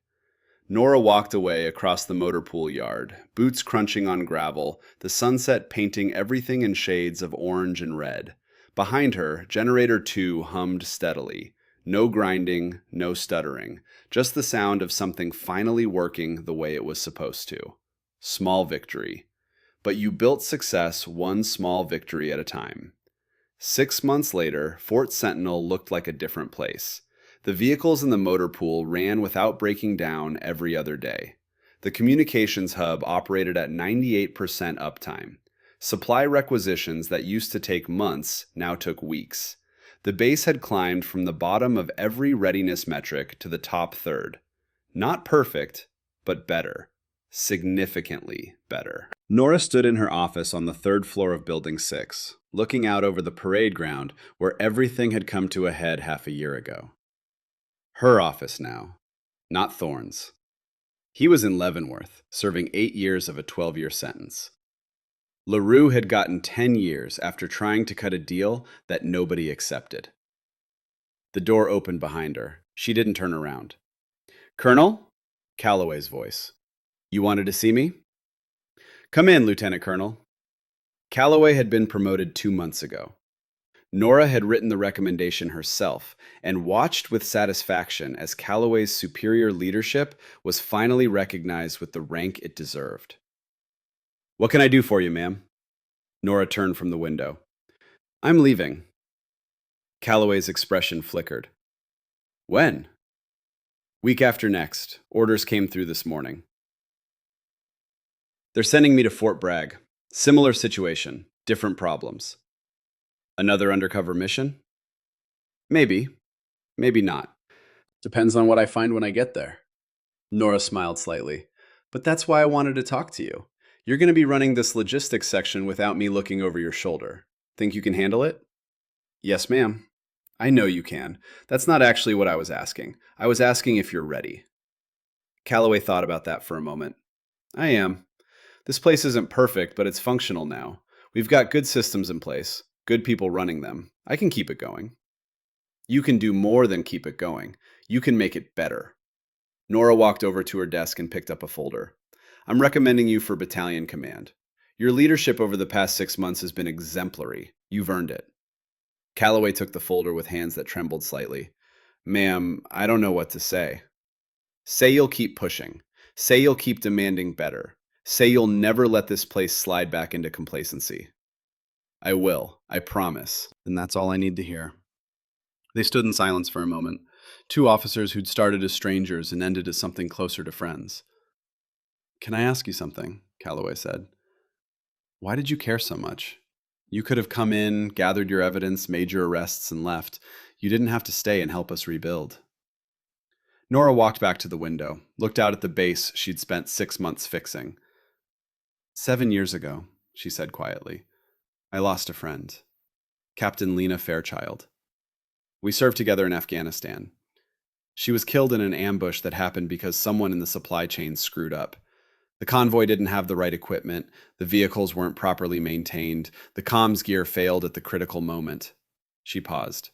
Nora walked away across the motor pool yard, boots crunching on gravel, the sunset painting everything in shades of orange and red. Behind her, Generator 2 hummed steadily. No grinding, no stuttering, just the sound of something finally working the way it was supposed to. Small victory. But you built success one small victory at a time. 6 months later, Fort Sentinel looked like a different place. The vehicles in the motor pool ran without breaking down every other day. The communications hub operated at 98% uptime. Supply requisitions that used to take months now took weeks. The base had climbed from the bottom of every readiness metric to the top third. Not perfect, but better. Significantly better. Nora stood in her office on the third floor of Building 6, looking out over the parade ground where everything had come to a head half a year ago. Her office now, not Thorne's. He was in Leavenworth, serving 8 years of a 12-year sentence. LaRue had gotten 10 years after trying to cut a deal that nobody accepted. The door opened behind her. She didn't turn around. Colonel? Calloway's voice. You wanted to see me? Come in, Lieutenant Colonel. Calloway had been promoted 2 months ago. Nora had written the recommendation herself and watched with satisfaction as Calloway's superior leadership was finally recognized with the rank it deserved. What can I do for you, ma'am? Nora turned from the window. I'm leaving. Calloway's expression flickered. When? Week after next. Orders came through this morning. They're sending me to Fort Bragg. Similar situation, different problems. Another undercover mission? Maybe. Maybe not. Depends on what I find when I get there. Nora smiled slightly. But that's why I wanted to talk to you. You're going to be running this logistics section without me looking over your shoulder. Think you can handle it? Yes, ma'am. I know you can. That's not actually what I was asking. I was asking if you're ready. Calloway thought about that for a moment. I am. This place isn't perfect, but it's functional now. We've got good systems in place. Good people running them. I can keep it going. You can do more than keep it going. You can make it better. Nora walked over to her desk and picked up a folder. I'm recommending you for battalion command. Your leadership over the past 6 months has been exemplary. You've earned it. Calloway took the folder with hands that trembled slightly. Ma'am, I don't know what to say. Say you'll keep pushing. Say you'll keep demanding better. Say you'll never let this place slide back into complacency. I will. I promise. And that's all I need to hear. They stood in silence for a moment, two officers who'd started as strangers and ended as something closer to friends. Can I ask you something? Calloway said. Why did you care so much? You could have come in, gathered your evidence, made your arrests, and left. You didn't have to stay and help us rebuild. Nora walked back to the window, looked out at the base she'd spent 6 months fixing. 7 years ago, she said quietly, I lost a friend, Captain Lena Fairchild. We served together in Afghanistan. She was killed in an ambush that happened because someone in the supply chain screwed up. The convoy didn't have the right equipment, the vehicles weren't properly maintained, the comms gear failed at the critical moment. She paused.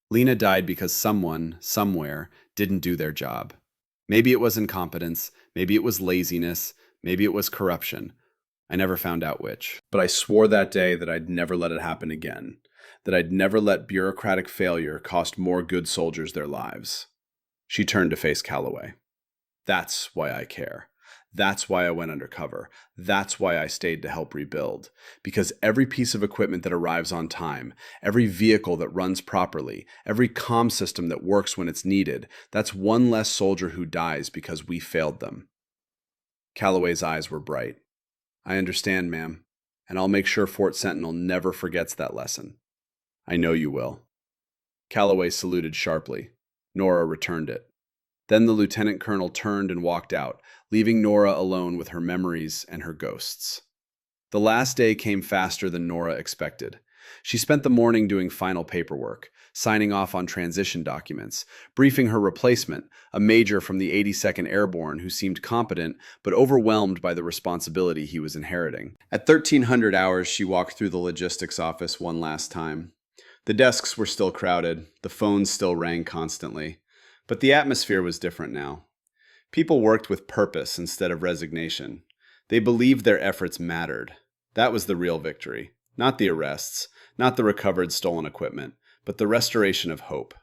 Lena died because someone, somewhere, didn't do their job. Maybe it was incompetence, maybe it was laziness, maybe it was corruption. I never found out which. But I swore that day that I'd never let it happen again, that I'd never let bureaucratic failure cost more good soldiers their lives. She turned to face Calloway. That's why I care. That's why I went undercover. That's why I stayed to help rebuild. Because every piece of equipment that arrives on time, every vehicle that runs properly, every comm system that works when it's needed, that's one less soldier who dies because we failed them. Calloway's eyes were bright. I understand, ma'am, and I'll make sure Fort Sentinel never forgets that lesson. I know you will. Calloway saluted sharply. Nora returned it. Then the lieutenant colonel turned and walked out, leaving Nora alone with her memories and her ghosts. The last day came faster than Nora expected. She spent the morning doing final paperwork, signing off on transition documents, briefing her replacement, a major from the 82nd Airborne who seemed competent but overwhelmed by the responsibility he was inheriting. At 1300 hours, she walked through the logistics office one last time. The desks were still crowded, the phones still rang constantly, but the atmosphere was different now. People worked with purpose instead of resignation. They believed their efforts mattered. That was the real victory. Not the arrests, not the recovered stolen equipment, but the restoration of hope.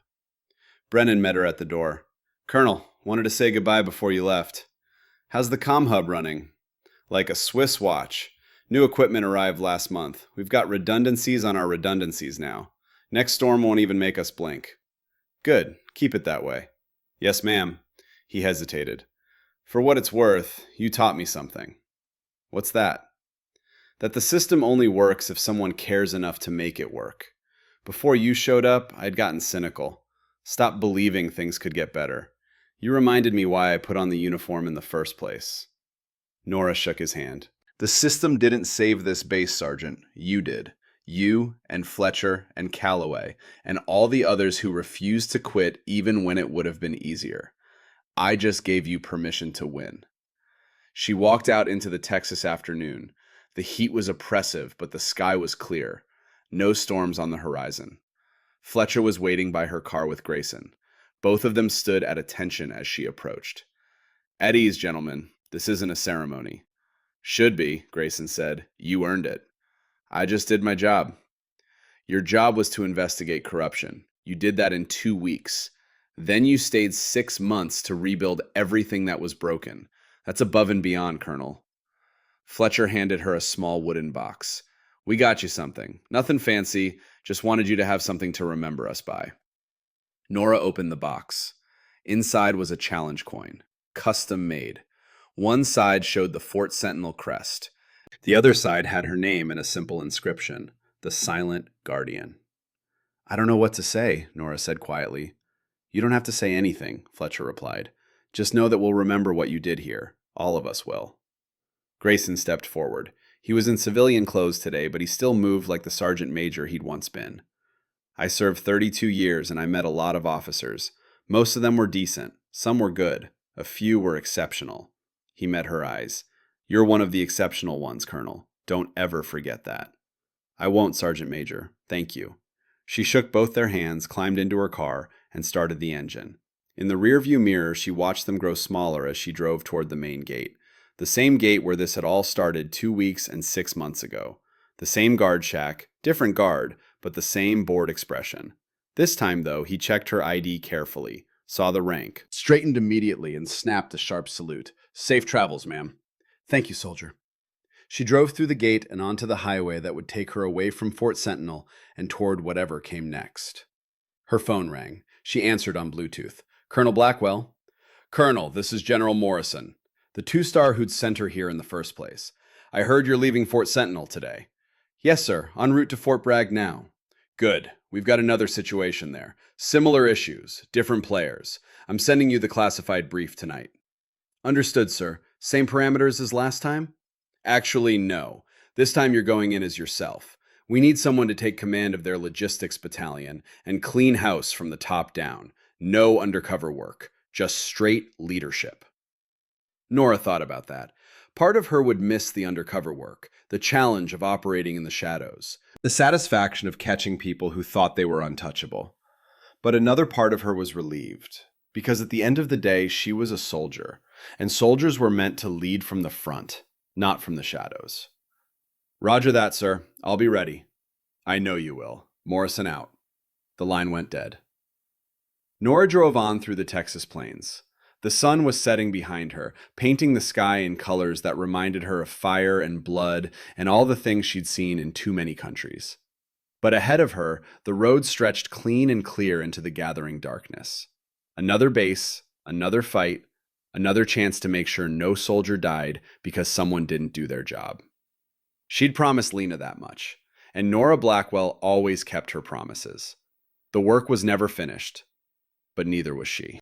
Brennan met her at the door. Colonel, wanted to say goodbye before you left. How's the comm hub running? Like a Swiss watch. New equipment arrived last month. We've got redundancies on our redundancies now. Next storm won't even make us blink. Good. Keep it that way. Yes, ma'am. He hesitated. For what it's worth, you taught me something. What's that? That the system only works if someone cares enough to make it work. Before you showed up, I'd gotten cynical. Stopped believing things could get better. You reminded me why I put on the uniform in the first place. Nora shook his hand. The system didn't save this base, Sergeant. You did. You and Fletcher and Calloway and all the others who refused to quit even when it would have been easier. I just gave you permission to win. She walked out into the Texas afternoon. The heat was oppressive, but the sky was clear. No storms on the horizon. Fletcher was waiting by her car with Grayson. Both of them stood at attention as she approached. At ease, gentlemen. This isn't a ceremony. Should be, Grayson said. You earned it. I just did my job. Your job was to investigate corruption. You did that in 2 weeks. Then you stayed 6 months to rebuild everything that was broken. That's above and beyond, Colonel. Fletcher handed her a small wooden box. We got you something. Nothing fancy, just wanted you to have something to remember us by. Nora opened the box. Inside was a challenge coin, custom made. One side showed the Fort Sentinel crest. The other side had her name in a simple inscription, the Silent Guardian. I don't know what to say, Nora said quietly. You don't have to say anything, Fletcher replied. Just know that we'll remember what you did here. All of us will. Grayson stepped forward. He was in civilian clothes today, but he still moved like the sergeant major he'd once been. I served 32 years and I met a lot of officers. Most of them were decent. Some were good. A few were exceptional. He met her eyes. You're one of the exceptional ones, Colonel. Don't ever forget that. I won't, Sergeant Major. Thank you. She shook both their hands, climbed into her car, and started the engine. In the rearview mirror, she watched them grow smaller as she drove toward the main gate. The same gate where this had all started 2 weeks and 6 months ago. The same guard shack, different guard, but the same bored expression. This time, though, he checked her ID carefully, saw the rank. Straightened immediately and snapped a sharp salute. Safe travels, ma'am. Thank you, soldier. She drove through the gate and onto the highway that would take her away from Fort Sentinel and toward whatever came next. Her phone rang. She answered on Bluetooth. Colonel Blackwell? Colonel, this is General Morrison, the 2-star who'd sent her here in the first place. I heard you're leaving Fort Sentinel today. Yes, sir. En route to Fort Bragg now. Good. We've got another situation there. Similar issues, different players. I'm sending you the classified brief tonight. Understood, sir. Same parameters as last time? Actually, no. This time you're going in as yourself. We need someone to take command of their logistics battalion and clean house from the top down. No undercover work. Just straight leadership. Nora thought about that. Part of her would miss the undercover work, the challenge of operating in the shadows, the satisfaction of catching people who thought they were untouchable. But another part of her was relieved, because at the end of the day, she was a soldier, and soldiers were meant to lead from the front, not from the shadows. Roger that, sir. I'll be ready. I know you will. Morrison out. The line went dead. Nora drove on through the Texas plains. The sun was setting behind her, painting the sky in colors that reminded her of fire and blood and all the things she'd seen in too many countries. But ahead of her, the road stretched clean and clear into the gathering darkness. Another base, another fight, another chance to make sure no soldier died because someone didn't do their job. She'd promised Lena that much, and Nora Blackwell always kept her promises. The work was never finished, but neither was she.